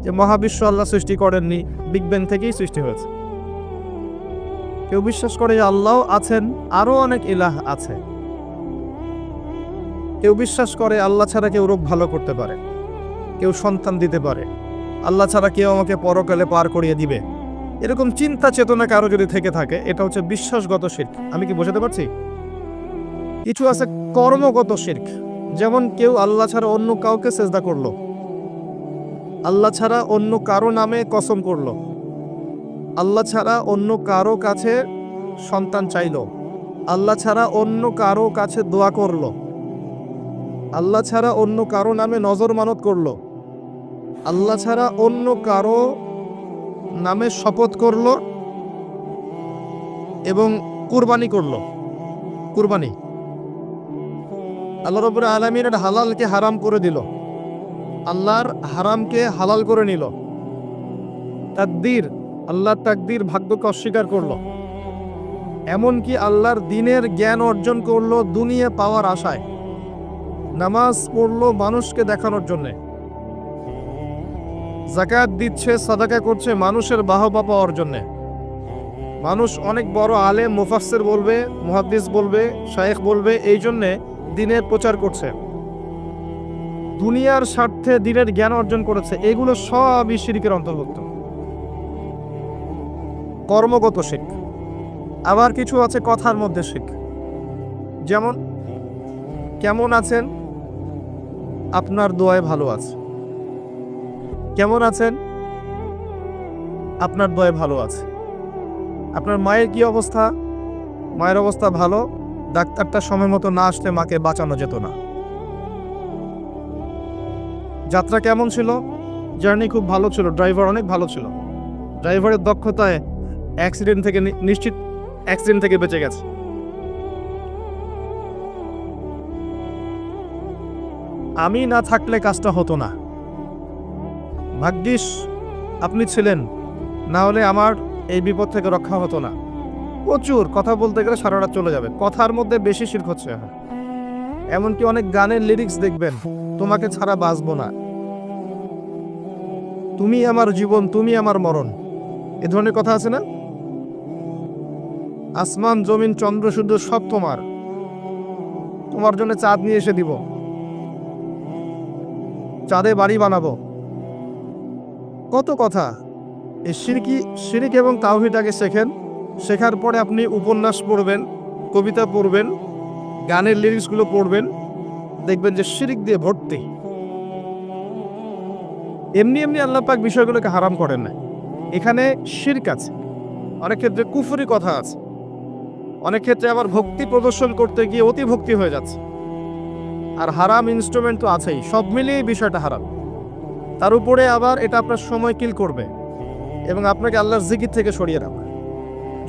যে মহাবিশ্ব আল্লাহ সৃষ্টি করেননি, বিগ ব্যাং থেকেই সৃষ্টি হয়েছে। কেউ বিশ্বাস করে যে আল্লাহ আছেন, আরো অনেক ইলাহ আছে। কেউ বিশ্বাস করে আল্লাহ ছাড়া কেউ রোগ ভালো করতে পারে, কেউ সন্তান দিতে পারে, আল্লাহ ছাড়া কেউ আমাকে পরকালে পার করিয়ে দিবে। এরকম চিন্তা চেতনা কারো যদি থেকে থাকে, এটা হচ্ছে বিশ্বাসগত শিরক। আমি কি বোঝাতে পারছি? কিছু আছে কর্মগত শিরক, যেমন কেউ আল্লাহ ছাড়া অন্য কাউকে সেজদা করলো, আল্লাহ ছাড়া অন্য কারো নামে কসম করলো, আল্লাহ ছাড়া অন্য কারো কাছে সন্তান চাইলো, আল্লাহ ছাড়া অন্য কারো কাছে দোয়া করলো, আল্লাহ ছাড়া অন্য কারো নামে নজর মানত করলো, আল্লাহ ছাড়া অন্য কারো নামে শপথ করলো এবং কুরবানি করলো। কুরবানি আল্লাহ রাব্বুল আলামিনের হালালকে হারাম করে দিল, আল্লাহর হারামকে হালাল করে নিল। তাকদীর, আল্লাহর তাকদীর ভাগ্যকে অস্বীকার করলো। এমনকি আল্লাহর দ্বীনের জ্ঞান অর্জন করলো দুনিয়া পাওয়ার আশায়। নামাজ পড়লো মানুষকে দেখানোর জন্যে, যাকাত দিচ্ছে, সাদাকা করছে মানুষের বাহবা পাওয়ার জন্যে। মানুষ অনেক বড় আলেম, মুফাসসির বলবে, মুহাদ্দিস বলবে, শায়েখ বলবে, এই জন্যে দ্বীনের প্রচার করছে, দুনিয়ার স্বার্থে দ্বীনের জ্ঞান অর্জন করেছে। এগুলো সবই শিরকের অন্তর্ভুক্ত, কর্মগত শিরক। আবার কিছু আছে কথার মধ্যে শিরক, যেমন কেমন আছেন, আপনার দোয়ায় ভালো আছে। কেমন আছেন? আপনার দয়ে ভালো আছে। আপনার মায়ের কি অবস্থা? মায়ের অবস্থা ভালো। ডাক্তারটা সময় মতো না আসলে মাকে বাঁচানো যেত না। যাত্রা কেমন ছিল? জার্নি খুব ভালো ছিল, ড্রাইভার অনেক ভালো ছিল। ড্রাইভারের দক্ষতায় অ্যাক্সিডেন্ট থেকে নিশ্চিত অ্যাক্সিডেন্ট থেকে বেঁচে গেছে। আমি না থাকলে কাজটা হতো না। ভাগ্যিস আপনি ছিলেন, না হলে আমার এই বিপদ থেকে রক্ষা হতো না। প্রচুর কথা বলতে গেলে সারা রাত চলে যাবে। কথার মধ্যে বেশি শিরক হচ্ছে। এমনকি অনেক গানের লিরিক্স দেখবেন, তোমাকে ছাড়া বাঁচবো না, তুমি আমার জীবন, তুমি আমার মরণ, এ ধরনের কথা আছে না? আসমান জমিন চন্দ্র সূর্য সব তোমার, তোমার জন্য চাঁদ নিয়ে এসে দিব, চাঁদে বাড়ি বানাবো, কত কথা। এই শিরক এবং তাওহীদ আগে শেখেন। শেখার পরে আপনি উপন্যাস পড়বেন, কবিতা পড়বেন, গানের লিরিক্সগুলো পড়বেন, দেখবেন যে শিরক দিয়ে ভর্তি। এমনি এমনি আল্লাহ পাক বিষয়গুলোকে হারাম করেন না। এখানে শিরক আছে, অনেক ক্ষেত্রে কুফরি কথা আছে, অনেক ক্ষেত্রে আবার ভক্তি প্রদর্শন করতে গিয়ে অতি ভক্তি হয়ে যাচ্ছে। আর হারাম ইনস্ট্রুমেন্ট তো আছেই, সব মিলিয়ে বিষয়টা হারাম। তার উপরে আবার এটা আপনার সময় কিল করবে এবং আপনাকে আল্লাহর জিকির থেকে সরিয়ে রাখবে।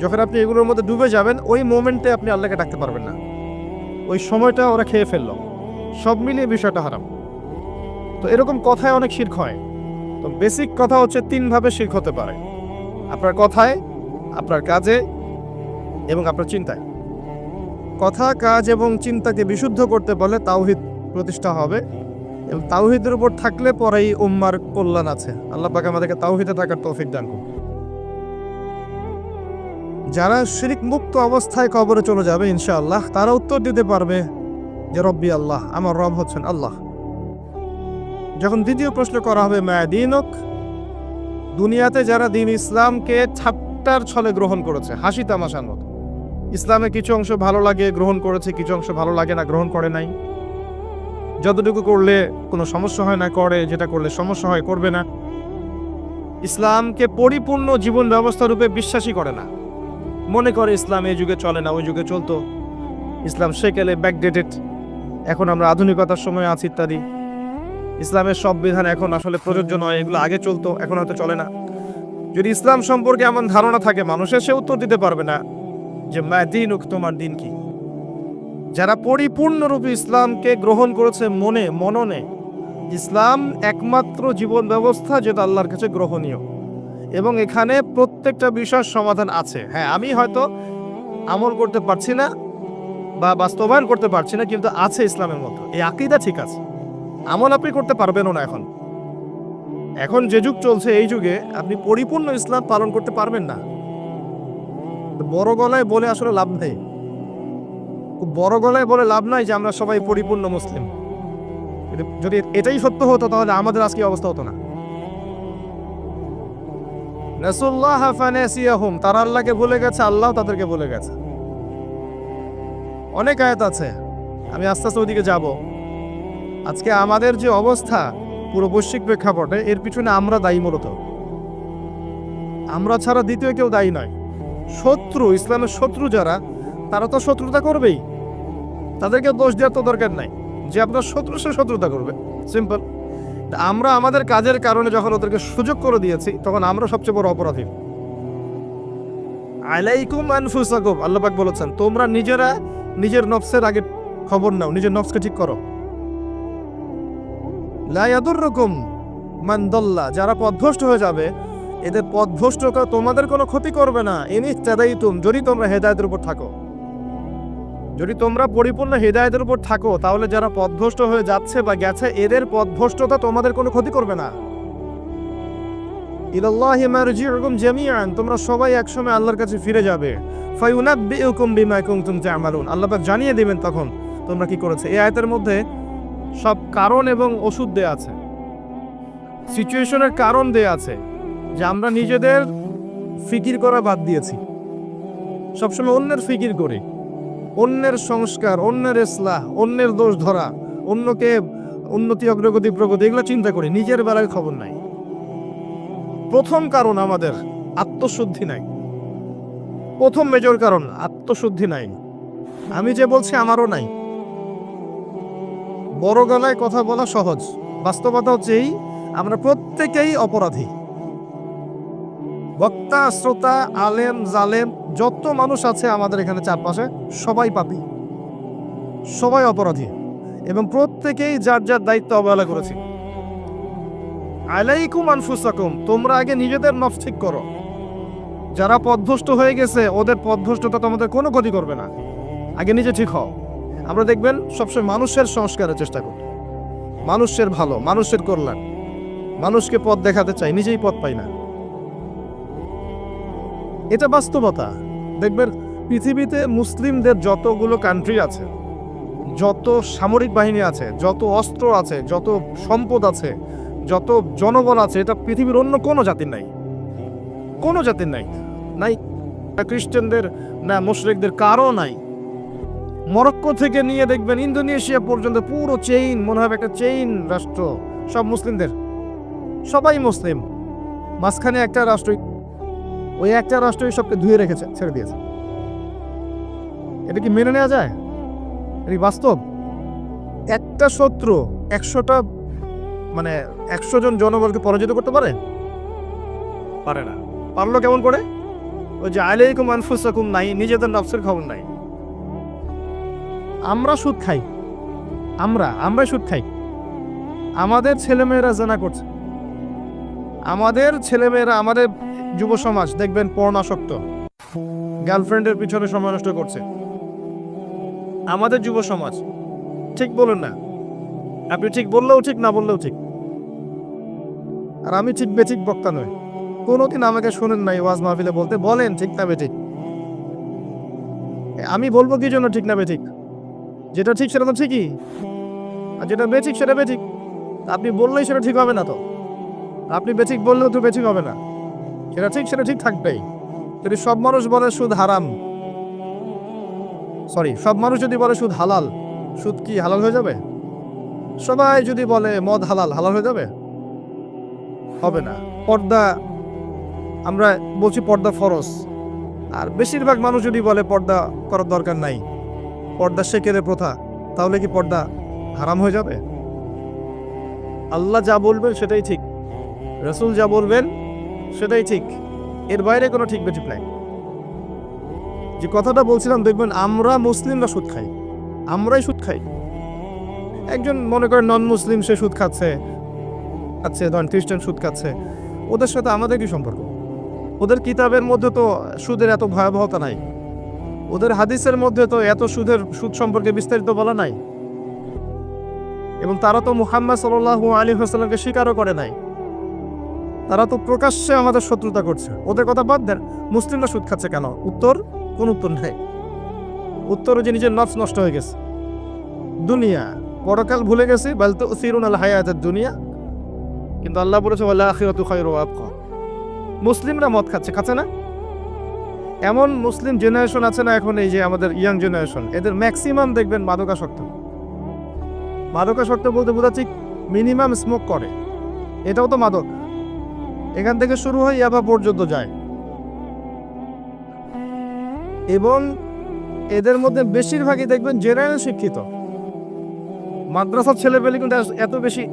যখন আপনি এগুলোর মধ্যে ডুবে যাবেন, ওই মোমেন্টে আপনি আল্লাহকে ডাকতে পারবেন না, ওই সময়টা ওরা খেয়ে ফেললো। সব মিলিয়ে বিষয়টা হারাম। তো এরকম কথায় অনেক শিরক হয়। তো বেসিক কথা হচ্ছে 3 ভাবে শিরক হতে পারে: আপনার কথায়, আপনার কাজে এবং আপনার চিন্তায়। কথা, কাজ এবং চিন্তাকে বিশুদ্ধ করতে পারলে তাওহীদ প্রতিষ্ঠা হবে এবং তাওহীদের উপর থাকলে পরেই উম্মার কল্যাণ আছে। আল্লাহ পাক আমাদেরকে তাওহীদে থাকার তৌফিক দান করুন। যারা শিরক মুক্ত অবস্থায় কবরে চলে যাবে ইনশাআল্লাহ, তারা উত্তর দিতে পারবে যে রব্বি আল্লাহ, আমার রব হচ্ছেন আল্লাহ। যখন দ্বিতীয় প্রশ্ন করা হবে মা দীনুক, দুনিয়াতে যারা দিন ইসলামকে ঠাট্টার ছলে গ্রহণ করেছে, হাসি তামাশার মতো, ইসলামে কিছু অংশ ভালো লাগে গ্রহণ করেছে, কিছু অংশ ভালো লাগে না গ্রহণ করে নাই, যতটুকু করলে কোনো সমস্যা হয় না করে, যেটা করলে সমস্যা হয় করবে না, ইসলামকে পরিপূর্ণ জীবন ব্যবস্থা রূপে বিশ্বাসই করে না, মনে করে ইসলাম এই যুগে চলে না, ওই যুগে চলতো, ইসলাম সেকেলে ব্যাকডেটেড, এখন আমরা আধুনিকতার সময় আছি ইত্যাদি, ইসলামের সব বিধান এখন আসলে প্রযোজ্য নয়, এগুলো আগে চলতো এখন হয়তো চলে না। যদি ইসলাম সম্পর্কে এমন ধারণা থাকে মানুষের, সে উত্তর দিতে পারবে না যে মা দীনুক, তোমার দিন কি। যারা পরিপূর্ণরূপে ইসলামকে গ্রহণ করেছে মননে, ইসলাম একমাত্র জীবন ব্যবস্থা যেটা আল্লাহর কাছে গ্রহণীয় এবং এখানে প্রত্যেকটা বিষয়ের সমাধান আছে। হ্যাঁ, আমি হয়তো আমল করতে পারছি না বা বাস্তবায়ন করতে পারছি না, কিন্তু আছে ইসলামের মতো, এই আকীদা ঠিক আছে। আমল আপনি করতে পারবেনও না। এখন যে যুগ চলছে, এই যুগে আপনি পরিপূর্ণ ইসলাম পালন করতে পারবেন না। বড় গলায় বলে আসলে লাভ নেই, খুব বড় গলায় বলে লাভ নাই যে আমরা সবাই পরিপূর্ণ মুসলিম। যদি এটাই সত্য হতো তাহলে আমাদের আজকে অবস্থা হতো না। নাসুল্লাহ ফানাসিয়াহুম, তারা আল্লাহকে ভুলে গেছে, আল্লাহ তাদেরকে ভুলে গেছে। অনেক আয়াত আছে, আমি আস্তে আস্তে ওইদিকে যাব। আজকে আমাদের যে অবস্থা পুরো বৈশ্বিক প্রেক্ষাপটে, এর পিছনে আমরা দায়ী। মূলত আমরা ছাড়া দ্বিতীয় কেউ দায়ী নয়। শত্রু, ইসলামের শত্রু যারা, তারা তো শত্রুতা করবেই, তাদেরকে দোষ দেওয়ার তো দরকার নাই। যে আপনার শত্রু, সে শত্রুতা করবে, সিম্পল। আমরা আমাদের কাজের কারণে যখন ওদেরকে সুযোগ করে দিয়েছি, তখন আমরা সবচেয়ে বড় অপরাধী। আলাইকুম আনফুসাকুম, আল্লাহ পাক বলেছেন তোমরা নিজেরা নিজের নফসের আগে খবর নাও, নিজের নফসকে ঠিক করো। লা ইয়াদুররুকুম মান দাল্লা, যারা পথভ্রষ্ট হয়ে যাবে, এদের পথভ্রষ্ট তোমাদের কোনো ক্ষতি করবে না। ইন ইহতাদাইতুম, যদি তোমরা হেদায়েতের উপর থাকো, যদি তোমরা পরিপূর্ণ হেদায়েতের উপর থাকো, তাহলে যারা পথভ্রষ্ট হয়ে যাচ্ছে বা গেছে, এদের পথভ্রষ্টতা তোমাদের কোনো ক্ষতি করবে না। ইলাল্লাহি মারজিউকুম জামিআন, তোমরা সবাই একসময় আল্লাহর কাছে ফিরে যাবে। ফায়ুনাব্বিউকুম বিমা কুনতুম তা'মালুন, আল্লাহ পাক জানিয়ে দিবেন তখন তোমরা কি করেছে। এই আয়াতের মধ্যে সব কারণ এবং ওষুধ দেয়া আছে, সিচুয়েশনের কারণ দেয়া আছে, যে আমরা নিজেদের ফিকির করা বাদ দিয়েছি, সবসময় অন্যের ফিকির করি, অন্যের সংস্কার, অন্যের ইসলাহ, অন্যের দোষ ধরা, অন্যকে উন্নতি অগ্রগতি প্রগতি এগুলো চিন্তা করি, নিজের বেলায় খবর নাই। প্রথম কারণ আমাদের আত্মশুদ্ধি নাই। প্রথম মেজর কারণ আত্মশুদ্ধি নাই। আমি যে বলছি আমারও নাই। বড় গলায় কথা বলা সহজ, বাস্তবতা হচ্ছে এই আমরা প্রত্যেকেই অপরাধী। বক্তা, শ্রোতা, আলেম, জালেম যত মানুষ আছে আমাদের এখানে চারপাশে সবাই পাপী, সবাই অপরাধী এবং প্রত্যেকেই যার যার দায়িত্ব অবহেলা করেছি। আলাইকুম আনফুসাকুম, তোমরা আগে নিজেদের নফস ঠিক করো। যারা পথভ্রষ্ট হয়ে গেছে ওদের পথভ্রষ্টতা তোমাদের কোনো ক্ষতি করবে না। আগে নিজে ঠিক হও। আমরা দেখবেন সবসময় মানুষের সংস্কারের চেষ্টা করি, মানুষের ভালো, মানুষের কল্যাণ, মানুষকে পথ দেখাতে চাই, নিজেই পথ পাই না। এটা বাস্তবতা। দেখবেন পৃথিবীতে মুসলিমদের যতগুলো কান্ট্রি আছে, যত সামরিক বাহিনী আছে, যত অস্ত্র আছে, যত সম্পদ আছে, যত জনবল আছে, এটা পৃথিবীর অন্য কোনো জাতির নাই, কোনো জাতির নাই। নাই খ্রিস্টানদের, না মুশরিকদের, কারো নাই। মরক্কো থেকে নিয়ে দেখবেন ইন্দোনেশিয়া পর্যন্ত পুরো চেইন, মনে হবে একটা চেইন রাষ্ট্র, সব মুসলিমদের, সবাই মুসলিম। মাঝখানে একটা রাষ্ট্র, ওই একটা রাষ্ট্রই সবকে ধুয়ে রেখেছে, ছেড়ে দিয়েছে। এটা কি মেনে নেওয়া যায়? এটা কি বাস্তব? একটা শত্রু 100টা, মানে 100 জন জনবলকে পরাজিত করতে পারে? পারে না। পারলো কেমন করে? ওই যে আলাইকুম আনফুসাকুম নাই, নিজেদের নফসের খবর নাই। আমরা সুদ খাই, আমরা সুদ খাই। আমাদের ছেলেমেয়েরা জানা করছে, আমাদের ছেলেমেয়েরা, আমাদের যুব সমাজ দেখবেন পর্ণাসক্ত, গার্লফ্রেন্ডের পিছনে সময় নষ্ট করছে। আমাদের যুব সমাজ, ঠিক বলুন না? আপনি ঠিক বললেও ঠিক, না বললেও ঠিক। আর আমি ঠিক বেঠিক বক্তা নয়, কোনোদিন আমাকে শোনেন নাই ওয়াজ মাহফিলে বলতে, বলেন ঠিক না বেঠিক। আমি বলবো কি জন্য ঠিক না বেঠিক? যেটা ঠিক সেটা তো ঠিকই, আর যেটা বেঠিক সেটা বেঠিক। আপনি বললেই সেটা ঠিক হবে না তো, আপনি বেঠিক বললেও তো বেঠিক হবে না। সেটা ঠিক, সেটা ঠিক থাকবেই। যদি সব মানুষ বলে সুদ হারাম, সব মানুষ যদি বলে সুদ হালাল, সুদ কি হালাল হয়ে যাবে? সবাই যদি বলে মদ হালাল, হালাল হয়ে যাবে? হবে না। পর্দা, আমরা বলছি পর্দা ফরজ, আর বেশিরভাগ মানুষ যদি বলে পর্দা করার দরকার নাই, পর্দা শেখের প্রথা, তাহলে কি পর্দা হারাম হয়ে যাবে? আল্লাহ যা বলবেন সেটাই ঠিক, রাসূল যা বলবেন সেটাই ঠিক, এর বাইরে কোনো ঠিক বেঠিক নাই। যে কথাটা বলছিলাম, দেখবেন আমরা মুসলিমরা সুদ খাই, আমরাই সুদ খাই। একজন মনে করেন নন মুসলিম, সে সুদ খাচ্ছে, ধরেন খ্রিস্টান সুদ খাচ্ছে, ওদের সাথে আমাদের কি সম্পর্ক? ওদের কিতাবের মধ্যে তো সুদের এত ভয়াবহতা নাই, ওদের হাদিসের মধ্যে তো এত সুদ সম্পর্কে বিস্তারিত বলা নাই, এবং তারা তো মুহাম্মদ সাল্লাল্লাহু আলাইহি ওয়াসাল্লামকে স্বীকারও করে নাই। তারা তো প্রকাশ্যে আমাদের শত্রুতা করছে। ওদের কথা বাদ দেন, মুসলিমরা সুদ খাচ্ছে কেন? উত্তর, কোন উত্তর নেই। উত্তর যে নিজের নফস নষ্ট হয়ে গেছে, দুনিয়া, পরকাল ভুলে গেছে। বাল তুসিরুনাল হায়াতাদ দুনিয়া, কিন্তু আল্লাহ বলেছে ওয়াল আখিরাতু খায়রু ওয়া আবকা। মুসলিমরা মদ খাচ্ছে না? এমন মুসলিম জেনারেশন আছে না এখন, এই যে আমাদের ইয়াং জেনারেশন, এদের ম্যাক্সিমাম দেখবেন মাদকাসক্ত। মাদকাসক্ত বলতে বোঝাচ্ছি মিনিমাম স্মোক করে, এটাও তো মাদক। এখান থেকে শুরু হয় ইয়াবা পর্যন্ত যায়, এবং এদের মধ্যে বেশিরভাগই দেখবেন জেনারেল শিক্ষিত। মাদ্রাসার ছেলেপেলে কিন্তু এত বেশি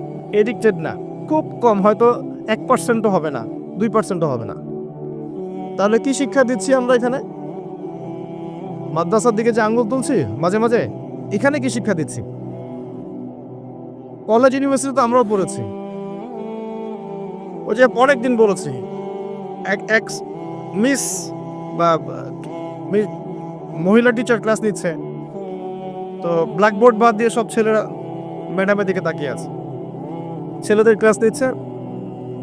এডিক্টেড না, খুব কম, হয়তো 1%ও হবে না, 2%ও হবে না। তাহলে কি শিক্ষা দিচ্ছি আমরা এখানে? মাদ্রাসার দিকে যে আঙ্গুল তুলছি মাঝে মাঝে, এখানে কি শিক্ষা দিচ্ছি? কলেজ ইউনিভার্সিটি তো আমরাও পড়েছি। ওই যে অনেকদিন বলেছি, এক মিস বা মহিলা টিচার ক্লাস নিচ্ছে, তো ব্ল্যাকবোর্ড বাদ দিয়ে সব ছেলেরা ম্যাডামের দিকে তাকিয়ে আছে। ছেলেদের ক্লাস নিচ্ছে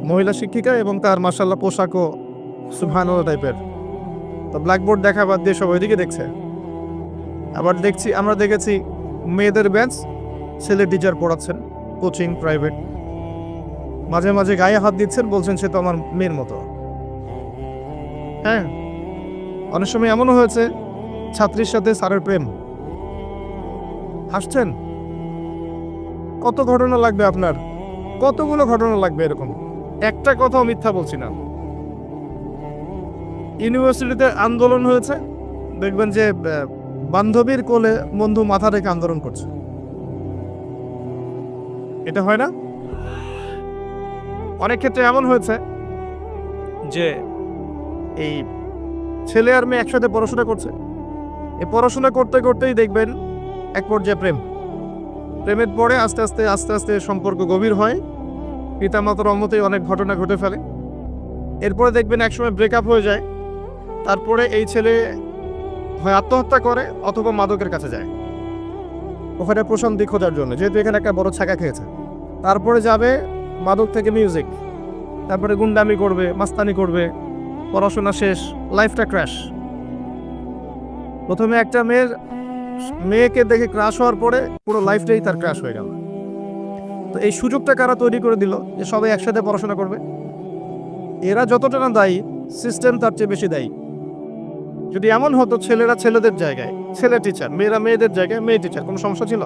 মহিলা শিক্ষিকা, এবং তার মাশাআল্লাহ পোশাকও সুবহানাল্লাহ টাইপের। তো ব্ল্যাকবোর্ড দেখা বাদ দিয়ে সব ওইদিকে দেখছে। আবার আমরা দেখেছি মেয়েদের ব্যাচ, ছেলে টিচার পড়াচ্ছেন, কোচিং প্রাইভেট, মাঝে মাঝে গায়ে হাত দিচ্ছেন, বলছেন সে তো আমার মেয়ের মতো। হ্যাঁ, অনেক সময় এমনও হয়েছে ছাত্রীর সাথে স্যারের প্রেম। হাসছেন? কত ঘটনা লাগবে আপনার, কতগুলো ঘটনা লাগবে এরকম। একটা কথাও মিথ্যা বলছি না। ইউনিভার্সিটিতে আন্দোলন হয়েছে, দেখবেন যে বান্ধবীর কোলে বন্ধু মাথা রেখে আন্দোলন করছে। এটা হয় না? অনেক ক্ষেত্রে এমন হয়েছে যে এই ছেলে আর মেয়ে একসাথে পড়াশোনা করছে, এই পড়াশোনা করতে করতেই দেখবেন এক পর্যায়ে প্রেমের পরে আস্তে আস্তে সম্পর্ক গভীর হয়, পিতামাতার অমতেই অনেক ঘটনা ঘটে ফেলে। এরপরে দেখবেন একসময় ব্রেকআপ হয়ে যায়, তারপরে এই ছেলে হয় আত্মহত্যা করে অথবা মাদকের কাছে যায় ওখানে প্রশান্তি খোঁজার জন্য, যেহেতু এখানে একটা বড় ছাকা খেয়েছে। তারপরে যাবে মাদক থেকে মিউজিক, তারপরে গুন্ডামি করবে, মাস্তানি করবে, পড়াশোনা শেষ, লাইফটা ক্র্যাশ। প্রথমে একটা মেয়েকে দেখে ক্রাশ হওয়ার পরে পুরো লাইফটাই তার ক্র্যাশ হয়ে গেল। তো এই সুযোগটা কারা তৈরি করে দিল যে সবাই একসাথে পড়াশোনা করবে? এরা যতটা না দায়ী, সিস্টেম তার চেয়ে বেশি দায়ী। যদি এমন হতো ছেলেরা ছেলেদের জায়গায় ছেলে টিচার, মেয়েরা মেয়েদের জায়গায় মেয়ে টিচার, কোনো সমস্যা ছিল?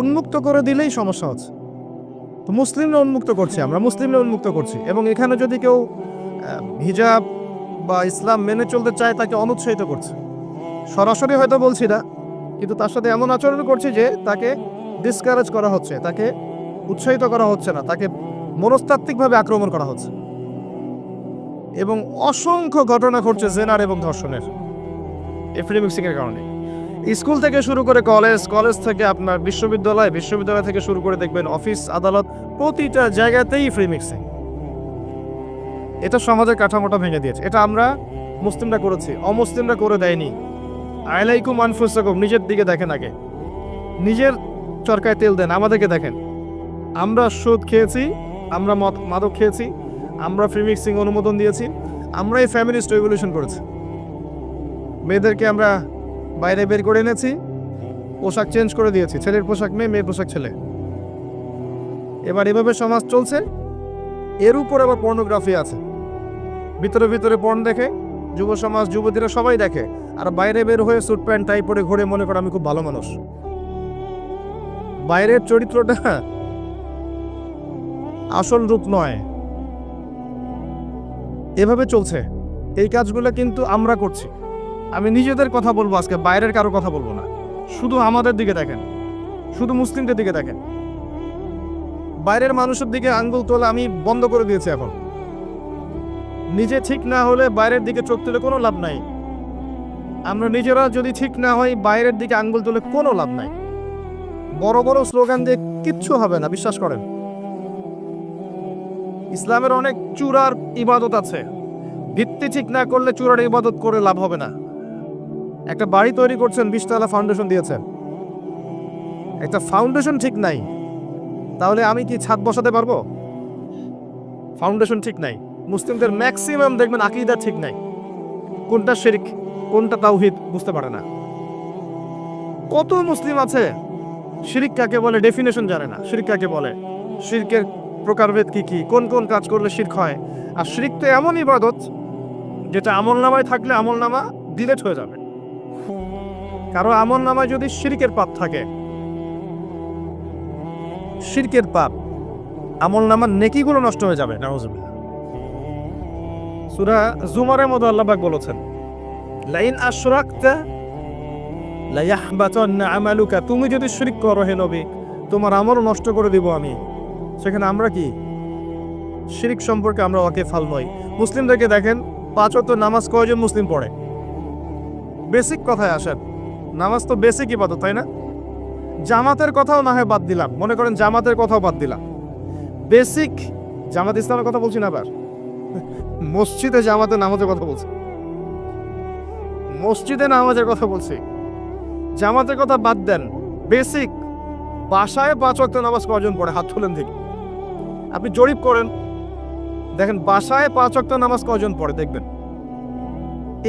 উন্মুক্ত করে দিলেই সমস্যা হচ্ছে। তো মুসলিমরা উন্মুক্ত করছি, আমরা মুসলিমরা উন্মুক্ত করছি, এবং এখানে যদি কেউ হিজাব বা ইসলাম মেনে চলতে চায় তাকে অনুৎসাহিত করছে। সরাসরি হয়তো বলছি না, কিন্তু তার সাথে এমন আচরণ করছে যে তাকে ডিসকারেজ করা হচ্ছে, তাকে উৎসাহিত করা হচ্ছে না, তাকে মনস্তাত্ত্বিকভাবে আক্রমণ করা হচ্ছে। এবং অসংখ্য ঘটনা ঘটছে জেনার এবং ধর্ষণের এই ফ্রি মিক্সিংয়ের কারণে। স্কুল থেকে শুরু করে কলেজ থেকে আপনার বিশ্ববিদ্যালয় থেকে শুরু করে দেখবেন অফিস আদালত, প্রতিটা জায়গাতেই ফ্রি মিক্সিং। এটা সমাজের কাঠামোটা ভেঙে দিয়েছে। এটা আমরা মুসলিমরা করেছি, অমুসলিমরা করে দেয়নি। আলাইকুম আনফুসাকুম, নিজের দিকে দেখেন আগে, নিজের চরকায় তেল দেন, আমাদেরকে দেখেন। আমরা সুদ খেয়েছি, আমরা মাদক খেয়েছি, আমরা ফ্রি মিক্সিং অনুমোদন দিয়েছি, আমরা এই ফ্যামিলিস্ট রেভলিউশন করেছি। মেয়েদেরকে আমরা বাইরে বের করে এনেছি, পোশাক চেঞ্জ করে দিয়েছি, ছেলের পোশাক মেয়ে, মেয়ের পোশাক ছেলে। এবার এভাবে সমাজ চলছে। এর উপর আবার পর্নোগ্রাফি আছে, ভিতরে পর্ন দেখে যুব সমাজ, যুবতীরা সবাই দেখে, আর বাইরে বের হয়ে স্যুট প্যান্ট টাই পরে ঘুরে মনে করে আমি খুব ভালো মানুষ। বাইরের চরিত্রটা আসল রূপ নয়। এভাবে চলছে। এই কাজগুলো কিন্তু আমরা করছি। আমি নিজেদের কথা বলবো আজকে, বাইরের কারো কথা বলবো না। শুধু আমাদের দিকে দেখেন, শুধু মুসলিমদের দিকে দেখেন। বাইরের মানুষের দিকে আঙ্গুল তোলা আমি বন্ধ করে দিয়েছি এখন। নিজে ঠিক না হলে বাইরের দিকে চোখ তুলে কোনো লাভ নাই। আমরা নিজেরা যদি ঠিক না হই, বাইরের দিকে আঙ্গুল তুলে কোনো লাভ নাই। বড় বড় স্লোগান দিয়ে কিচ্ছু হবে না, বিশ্বাস করেন। ইসলামের অনেক চূড়ার ইবাদত আছে, ভিত্তি ঠিক না করলে চূড়ার ইবাদত করে লাভ হবে না। একটা বাড়ি তৈরি করছেন, 20 তলা ফাউন্ডেশন দিয়েছেন, একটা ফাউন্ডেশন ঠিক নাই, তাহলে আমি কি ছাদ বসাতে পারবো? ফাউন্ডেশন ঠিক নাই। মুসলিমদের ম্যাক্সিমাম দেখবেন আকীদা ঠিক নাই, কোনটা শিরক কোনটা তাওহীদ বুঝতে পারে না। কত মুসলিম আছে শিরক কাকে বলে ডেফিনেশন জানে না, শিরক কাকে বলে, শিরকের প্রকারভেদ কি কি, কোন কোন কাজ করলে শিরক হয়। আর শিরক তো এমন ইবাদত যেটা আমলনামায় থাকলে আমলনামা ডিলিট হয়ে যাবে। কারো আমলনামায় যদি শিরকের পাপ থাকে, শিরকের পাপ, আমলনামার নেকিগুলো নষ্ট হয়ে যাবে। নাউজুবিল্লাহ। সূরা জুমারের মধ্যে আল্লাহ পাক বলেছেন, লাইন আশরাকতা লায়াহবাতান্না আমালুকা, তুমি যদি শিরক করো হে নবী, তোমার আমল নষ্ট করে দিব আমি। সেখানে আমরা কি শিরক সম্পর্কে আমরা ওয়াকিফাল নই। মুসলিমদেরকে দেখেন, 5 ওয়াক্ত নামাজ কয়জন মুসলিম পড়ে? বেসিক কথায় আসেন, নামাজ তো বেসিক ইবাদত, তাই না? জামাতের কথাও না হয় বাদ দিলাম, মনে করেন জামাতের কথাও বাদ দিলাম, বেসিক জামাত ইসলামের কথা বলছি না, আবার মসজিদে জামাতে নামাজের কথা বলছি, মসজিদে নামাজের কথা বলছি। জামাতের কথা বাদ দেন, বেসিক বাসায় 5 ওয়াক্ত নামাজ কয়জন পড়ে? হাত তুলেন দেখি, আপনি জরিপ করেন, দেখেন বাসায় 5 ওয়াক্ত নামাজ কয়জন পড়ে দেখবেন।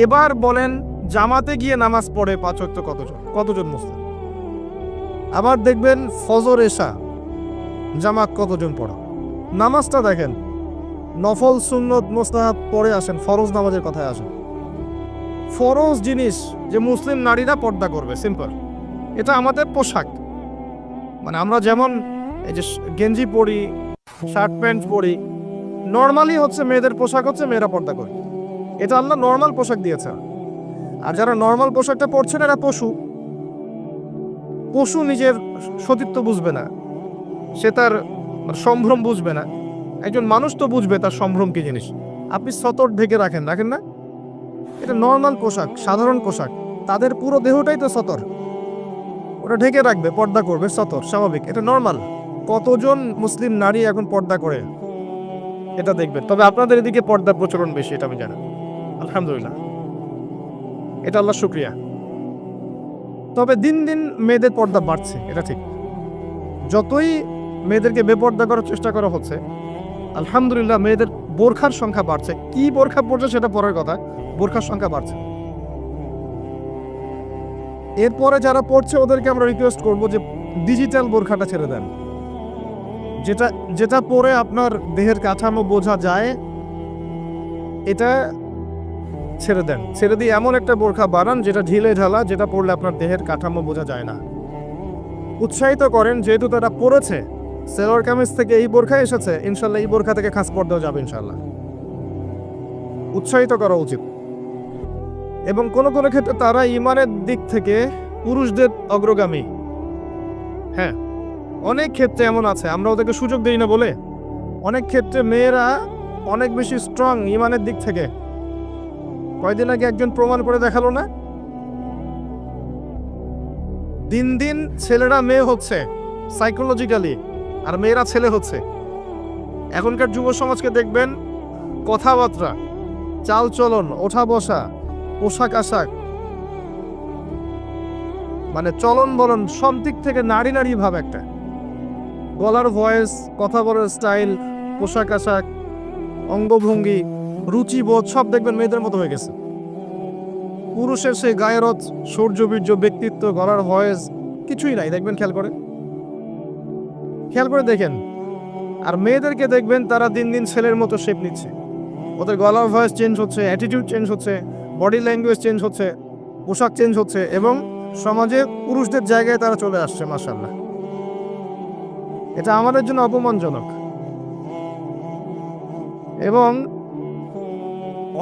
এবার বলেন জামাতে গিয়ে নামাজ পড়ে 5 ওয়াক্ত কতজন মুসলিম? আবার দেখবেন ফজর এশা জামাত কতজন পড়া। নামাজটা দেখেন, নফল সুন্নত মুস্তাহাব পড়ে আসেন, ফরজ নামাজের কথায় আসেন। ফরজ জিনিস যে মুসলিম নারীরা পর্দা করবে, সিম্পল, এটা আমাদের পোশাক। মানে আমরা যেমন এই যে গেঞ্জি পরি, শার্ট প্যান্ট পরি, নর্মালি হচ্ছে মেয়েদের পোশাক হচ্ছে মেয়েরা পর্দা করে। এটা আল্লাহ নর্মাল পোশাক দিয়েছে। আর যারা নর্মাল পোশাকটা পরছেন এরা পশু। পশু নিজের সতীত্ব বুঝবে না, সে তার সম্ভ্রম বুঝবে না। একজন মানুষ তো বুঝবে তার সম্ভ্রম কি জিনিস। আপনি সতর ঢেকে রাখেন না, এটা নর্মাল পোশাক, সাধারণ পোশাক। তাদের পুরো দেহটাই তো সতর, ওটা ঢেকে রাখবে, পর্দা করবে, সতর, স্বাভাবিক, এটা নর্মাল। কতজন মুসলিম নারী এখন পর্দা করে এটা দেখবেন। তবে আপনাদের এদিকে পর্দার প্রচলন বেশি, এটা আমি জানি, আলহামদুলিল্লাহ, এটা আল্লাহ শুকরিয়া। তবে দিন দিন মেয়েদের পর্দা বাড়ছে, এটা ঠিক। যতই মেয়েদেরকে বেপর্দা করার চেষ্টা করা হচ্ছে, আলহামদুলিল্লাহ মেয়েদের বোরখার সংখ্যা বাড়ছে। কি বোরখা পড়ছে সেটা পরের কথা, বোরখার সংখ্যা বাড়ছে। এরপরে যারা পড়ছে ওদেরকে আমরা রিকোয়েস্ট করব যে ডিজিটাল বোরখাটা ছেড়ে দেন, যেটা যেটা পরে আপনার দেহের কাঠামো বোঝা যায়, এটা ছেড়ে দেন। ছেড়ে দিয়ে এমন একটা বোরখা বানান যেটা ঢিলে ঢালা, যেটা পরলে আপনার দেহের কাঠামো বোঝা যায় না। উৎসাহিত করেন, যেহেতু তারা পড়েছে, সেলোয়ার কামিজ থেকে এই বোরখা এসেছে, ইনশাল্লাহ এই বোরখা থেকে খাস পর্দাও যাবে ইনশাল্লাহ। উৎসাহিত করা উচিত। এবং কোনো কোনো ক্ষেত্রে তারা ইমানের দিক থেকে পুরুষদের অগ্রগামী। হ্যাঁ, অনেক ক্ষেত্রে এমন আছে, আমরা ওদেরকে সুযোগ দিই না বলে। অনেক ক্ষেত্রে মেয়েরা অনেক বেশি স্ট্রং ইমানের দিক থেকে। কয়দিন আগে একজন প্রমাণ করে দেখালো না? দিন দিন ছেলেরা মেয়ে হচ্ছে সাইকোলজিক্যালি, আর মেয়েরা ছেলে হচ্ছে। এখনকার যুব সমাজকে দেখবেন, কথাবার্তা, চালচলন, ওঠা বসা, পোশাক আশাক, মানে চলন বলন, সব দিক থেকে নারী নারী ভাব একটা। গলার ভয়েস, কথা বলার স্টাইল, পোশাক আশাক, অঙ্গভঙ্গি, রুচিবোধ, সব দেখবেন মেয়েদের মতো হয়ে গেছে। পুরুষের সেই গায়েরত, সৌর্যবীর্য, ব্যক্তিত্ব, গলার ভয়েস কিছুই নাই, দেখবেন, খেয়াল করে দেখেন। আর মেয়েদেরকে দেখবেন তারা দিন দিন ছেলের মতো শেপ নিচ্ছে। ওদের গলার ভয়েস চেঞ্জ হচ্ছে, অ্যাটিটিউড চেঞ্জ হচ্ছে, বডি ল্যাঙ্গুয়েজ চেঞ্জ হচ্ছে, পোশাক চেঞ্জ হচ্ছে, এবং সমাজে পুরুষদের জায়গায় তারা চলে আসছে। মাশাআল্লাহ, এটা আমাদের জন্য অপমানজনক। এবং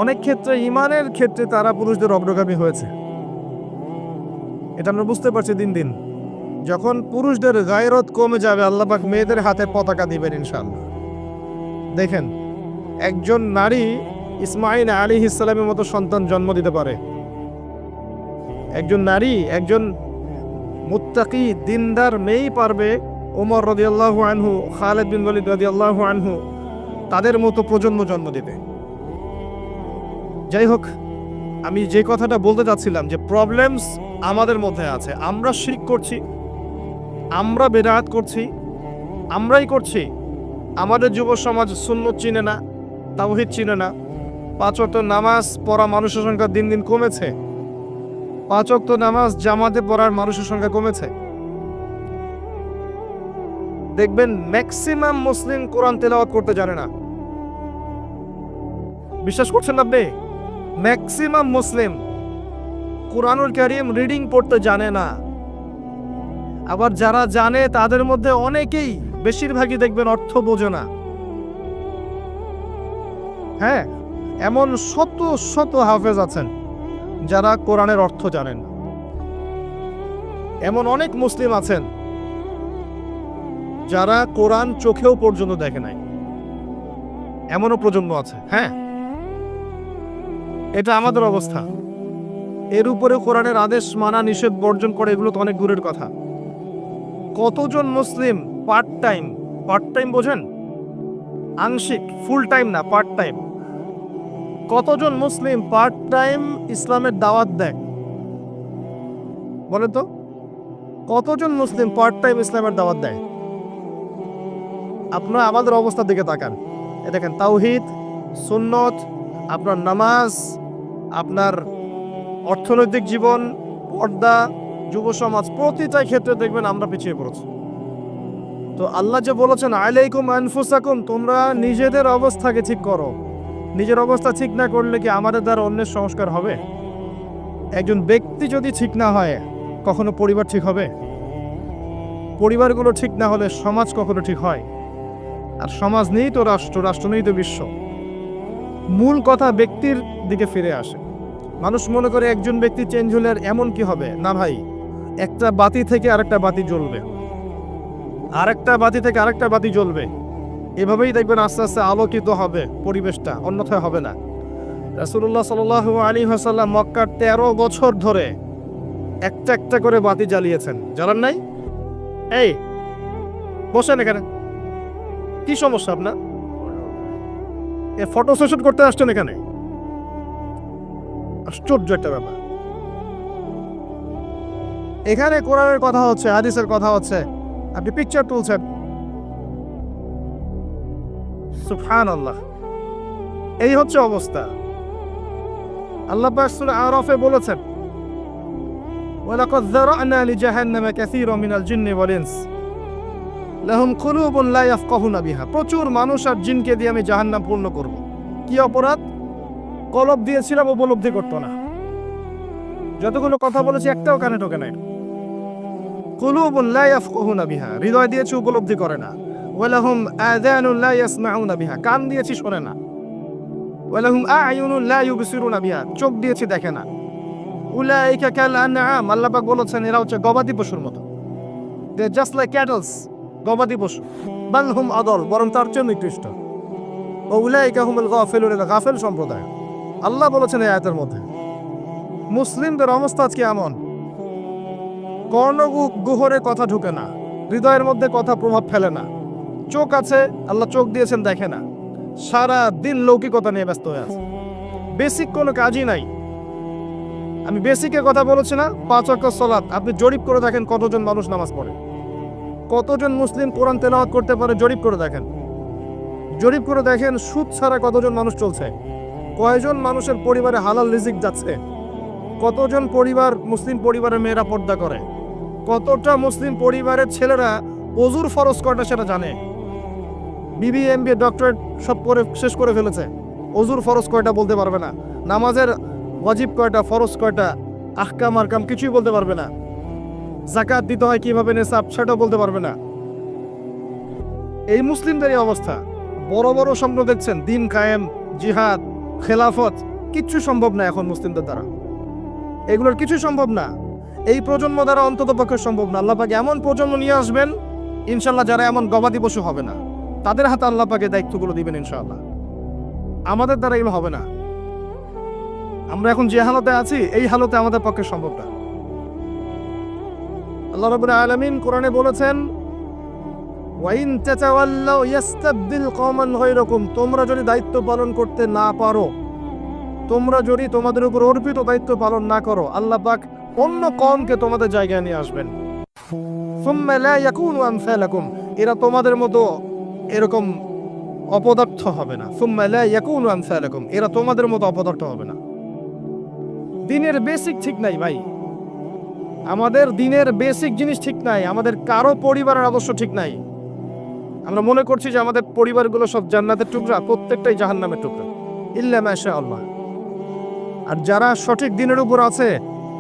অনেক ক্ষেত্রে ইমানের ক্ষেত্রে তারা পুরুষদের অগ্রগামী হয়েছে, এটা আমরা বুঝতে পারছি। দিন দিন যখন পুরুষদের গায়রত কমে যাবে, আল্লাহ পাক মেয়েদের হাতে পতাকা দিবেন ইনশাআল্লাহ। দেখেন, একজন নারী ইসমাঈল আলাইহিস সালামের মতো সন্তান জন্ম দিতে পারে। একজন নারী, একজন মুত্তাকি দিনদার মেয়েই পারবে ওমর রাদিয়াল্লাহু আনহু, খালিদ বিন ওয়ালিদ রাদিয়াল্লাহু আনহু, তাদের মতো প্রজন্ম জন্ম দিতে। যাই হোক, আমি যে কথাটা বলতে চাচ্ছিলাম, যে প্রবলেমস আমাদের মধ্যে আছে। আমরা শিরক করছি, আমরা বেদাত করছি, আমরাই করছি। আমাদের যুব সমাজ সুন্নত চিনে না, তাওহীদ চিনে না। 5 ওয়াক্ত নামাজ পড়া মানুষের সংখ্যা দিন দিন কমেছে। 5 ওয়াক্ত নামাজ জামাতে পড়ার মানুষের সংখ্যা কমেছে। দেখবেন ম্যাক্সিমাম মুসলিম কোরআন তেলাওয়াত করতে জানে না। বিশ্বাস করছেন আপনি? ম্যাক্সিমাম মুসলিম কোরআনুল কারীম রিডিং পড়তে জানে না। আবার যারা জানে তাদের মধ্যে অনেকেই, বেশিরভাগই দেখবেন অর্থ বোঝে না। হ্যাঁ, এমন শত শত হাফেজ আছেন যারা কোরআনের অর্থ জানেন। এমন অনেক মুসলিম আছেন যারা কোরআন চোখেও পর্যন্ত দেখে নাই। এমনও প্রজন্ম আছে। হ্যাঁ, এটা আমাদের অবস্থা। এর উপরে কোরআনের আদেশ মানা, নিষেধ, বর্জন করে, এগুলো তো অনেক দূরের কথা। কতজন মুসলিম পার্ট টাইম বোঝেন? আংশিক, ফুল টাইম না, পার্ট টাইম। কতজন মুসলিম পার্ট টাইম ইসলামের দাওয়াত দেয়? বলে তো, কতজন মুসলিম পার্ট টাইম ইসলামের দাওয়াত দেয়? আপনারা আমাদের অবস্থার দিকে তাকান। এ দেখেন, তাওহীদ, সুন্নত, আপনার নামাজ, আপনার অর্থনৈতিক জীবন, পর্দা, যুব সমাজ, প্রতিটা ক্ষেত্রে দেখবেন আমরা পিছিয়ে পড়েছি। তো আল্লাহ যে বলেছেন আলাইকুম আনফুসাকুম, তোমরা নিজেদের অবস্থাকে ঠিক করো। নিজের অবস্থা ঠিক না করলে কি আমাদের দ্বারা অন্যের সংস্কার হবে? একজন ব্যক্তি যদি ঠিক না হয়, কখনো পরিবার ঠিক হবে? পরিবারগুলো ঠিক না হলে সমাজ কখনো ঠিক হয়? আর সমাজ নেই তো রাষ্ট্র, রাষ্ট্র নেই তো বিশ্ব। মূল কথা ব্যক্তির দিকে ফিরে আসে। মানুষ মনে করে একজন ব্যক্তি চেঞ্জ হলে আর এমন কি হবে, না ভাই, একটা বাতি থেকে আরেকটা বাতি জ্বলবে, আরেকটা বাতি থেকে আরেকটা বাতি জ্বলবে, এভাবেই দেখবেন আস্তে আস্তে আলোকিত হবে পরিবেশটা, অন্যথায় হবে না। রাসূলুল্লাহ সাল্লাল্লাহু আলাইহি ওয়াসাল্লাম মক্কার 13 বছর ধরে একটা একটা করে বাতি জ্বালিয়েছেন, জ্বালান নাই? এই বসেন এখানে, কি সমস্যা আপনার? এ ফটো সেশন করতে আসছেন এখানে? আশ্চর্য একটা ব্যাপার। এখানে কোরআনের কথা হচ্ছে, হাদিসের কথা হচ্ছে, আপনি পিকচার তুলছেন। সুবহানাল্লাহ, এই হচ্ছে অবস্থা। আল্লাহ পাক সূরা আরাফে বলেছেন, ওয়ালাকাদ যারা'না লিজাহান্নামা কাসীরাম মিনাল জিন্নি ওয়াল ইনস লাহুম কুলুবুন লা ইয়াফকাহুনা বিহা। প্রচুর মানুষ আর জিনকে দিয়ে আমি জাহান্নাম পূর্ণ করব। কি অপরাধ? কলব দিয়েছিলাম, উপলব্ধি করতো না। যতগুলো কথা বলেছি একটাও কানে ঢোকে নাই। কুলুবুন লা ইয়াফকাহুনা বিহা, হৃদয় দিয়েছি উপলব্ধি করে না। ওয়ালাহুম আযানুন লা ইয়াসমাউনা বিহা, কান দিয়েছি শোনে না। ওয়ালাহুম আ'য়ুনুন লা ইউবসিরুনা বিহা, চোখ দিয়েছি দেখে না। উলাইকা কাল আনআম, আল্লাহ পাক বলেছেন এরা হচ্ছে গবাদি পশুর মতো। দে জাস্ট লাইক ক্যাটলস, গবাদি পশু। বাল হুম আদল, বরং তার চেয়ে নিকৃষ্ট। উলাইকা হুমুল গাফিলুন, এরা গাফিল সম্প্রদায়। আল্লাহ বলেছেন এই আয়াতের মধ্যে। মুসলিমদের অবস্থা আজকে এমন, কর্ণগুহরে কথা ঢুকে না, হৃদয়ের মধ্যে কথা প্রভাব ফেলে না। চোখ আছে, আল্লাহ চোখ দিয়েছেন, দেখে না। সারা দিন লৌকিকতা নিয়ে ব্যস্ত হয়ে আছে, বেসিক কোনো কাজই নাই। আমি বেসিকের কথা বলেছি না, 5 ওয়াক্ত সালাত। আপনি জরিপ করে দেখেন কতজন মানুষ নামাজ পড়ে, কতজন মুসলিম কোরআন তেলাওয়াত করতে পারে, জরিপ করে দেখেন। জরিপ করে দেখেন সুদ ছাড়া কতজন মানুষ চলছে, কয়জন মানুষের পরিবারে হালাল রিজিক যাচ্ছে, কতজন পরিবার, মুসলিম পরিবারের মেয়েরা পর্দা করে, কতটা মুসলিম পরিবারের ছেলেরা ওযুর ফরজ কয়টা সেটা জানে। বিবিএ, এমবিএ, ডক্টরেট সব করে শেষ করে ফেলেছে, ওযুর ফরজ কয়টা বলতে পারবে না, নামাজের ওয়াজিব কয়টা, ফরজ কয়টা, আহকাম আরকাম কিছুই বলতে পারবে না, যাকাত দিতে হয় কিভাবে, নিসাব সেটাও বলতে পারবে না। এই মুসলিমদেরই অবস্থা। বড় বড় স্বপ্ন দেখছেন, দিন কায়েম, জিহাদ, খেলাফত, কিচ্ছু সম্ভব না এখন মুসলিমদের দ্বারা। এগুলোর কিছু সম্ভব না, এই প্রজন্ম দ্বারা অন্তত পক্ষে সম্ভব না। আল্লাহ পাক এমন প্রজন্ম নিয়ে আসবেন ইনশাল্লাহ, যারা এমন গবাদি পশু হবে না, তাদের হাতে আল্লাহ পাকে দায়িত্বগুলো দিবেন ইনশাআল্লাহ। আমাদের দ্বারা এগুলো হবে না। আমরা এখন যে হালতে আছি, এই হালতে আমাদের পক্ষে সম্ভব না। আল্লাহ রাব্বুল আলামিন কোরআনে বলেছেন, ওয়াইন তাতাওয়াল্লাউ ইয়াস্তাবদিল কওমান গায়রাকুম, তোমরা যদি দায়িত্ব পালন করতে না পারো, তোমরা যদি তোমাদের উপর অর্পিত দায়িত্ব পালন না করো, আল্লাহ পাক অন্য কওমকে তোমাদের জায়গায় নিয়ে আসবেন। সুম্মা লা ইয়াকুনু আমসালাকুম, এরা তোমাদের মতো এরকম অপদার্থ হবে না। সুম্মা লা ইয়াকুনু আমসালাকুম, এরা তোমাদের মতো অপদার্থ হবে না। দিনের বেসিক ঠিক নাই ভাই, আমাদের দিনের বেসিক জিনিস ঠিক নাই, আমাদের কারো পরিবারের আদর্শ ঠিক নাই। আমরা মনে করছি যে আমাদের পরিবারগুলো সব জান্নাতের টুকরা, প্রত্যেকটাই জাহান্নামের টুকরা, ইল্লা মাশাআল্লাহ। আর যারা সঠিক দিনের উপর আছে,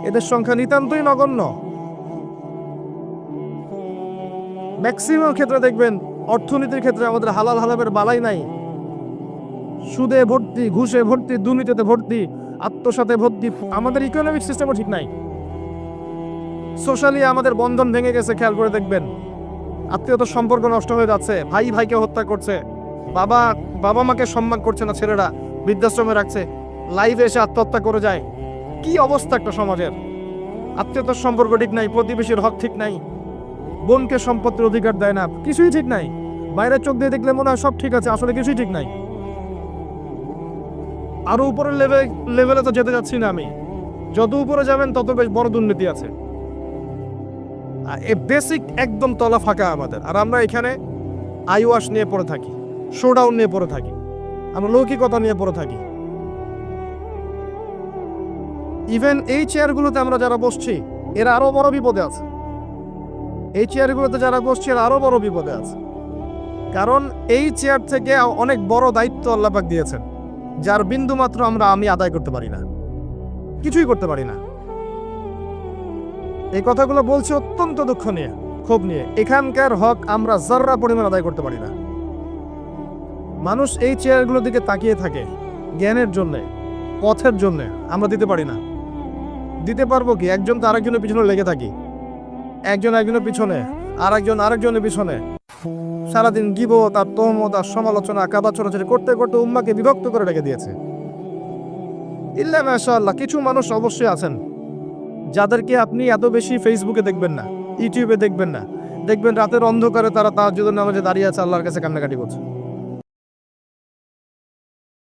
এদের সংখ্যা নিতান্তই নগণ্য। ম্যাক্সিমাম ক্ষেত্রে দেখবেন অর্থনীতির ক্ষেত্রে আমাদের হালাল হারামের বালাই নাই। সুদে ভর্তি, ঘুষে ভর্তি, দুর্নীতিতে ভর্তি, আত্মসাতে ভর্তি। আমাদের ইকোনমিক সিস্টেমও ঠিক নাই। সোশ্যালি আমাদের বন্ধন ভেঙে গেছে, খেয়াল করে দেখবেন। আত্মীয়তার সম্পর্ক নষ্ট হয়ে যাচ্ছে, ভাই ভাইকে হত্যা করছে, বাবা মাকে সম্মান করছে না, ছেলেরা বৃদ্ধাশ্রমে রাখছে, লাইভে এসে আত্মহত্যা করে যায়। কি অবস্থা একটা সমাজের! আত্মীয়তার সম্পর্ক ঠিক নাই, প্রতিবেশীর হক ঠিক নাই, বোনকে সম্পত্তির অধিকার দেয় না, কিছুই ঠিক নাই। বাইরের চোখ দিয়ে দেখলে মনে হয় সব ঠিক আছে, আসলে কিছুই ঠিক নাই। আরো উপরের লেভেলে তো যেতে যাচ্ছি না আমি। যত উপরে যাবেন তত বেশ বড় দুর্নীতি আছে। বেসিক একদম তলা ফাঁকা আমাদের। আর আমরা এখানে আইওয়াশ নিয়ে পড়ে থাকি, শোডাউন নিয়ে পড়ে থাকি, আমরা লৌকিকতা নিয়ে পড়ে থাকি। ইভেন এই চেয়ারগুলোতে আমরা যারা বসছি, এরা আরো বড় বিপদে আছে। এই চেয়ারগুলোতে যারা বসছে, এরা আরো বড় বিপদে আছে। কারণ এই চেয়ার থেকে অনেক বড় দায়িত্ব আল্লাহ পাক দিয়েছেন, যার বিন্দু মাত্র আমি আদায় করতে পারি না, কিছুই করতে পারি না। এই কথাগুলো বলছি অত্যন্ত দুঃখ নিয়ে, ক্ষোভ নিয়ে। এখানকার হক আমরা যাররা পরিমাণ আদায় করতে পারি না। মানুষ এই চেয়ারগুলোর দিকে তাকিয়ে থাকে জ্ঞানের জন্যে, পথের জন্যে। আমরা দিতে পারি না। দিতে পারবো কি? একজন তো আরেকজনের পিছনে লেগে থাকি, একজন একজনের পিছনে, আরেকজন আরেকজনের পিছনে সারাদিন গীবত আর তহমত আর সমালোচনা কাদা ছোড়াছড়ি করতে করতে উম্মাকে বিভক্ত করে রেখে দিয়েছে। ইল্লা মাশাআল্লাহ, কিছু মানুষ অবশ্যই আছেন যাদেরকে আপনি এত বেশি ফেসবুকে দেখবেন না, ইউটিউবে দেখবেন না, দেখবেন রাতের অন্ধকারে তারা তাহাজ্জুদের নামাজে দাঁড়িয়ে আছে, আল্লাহর কাছে কান্নাকাটি করছে।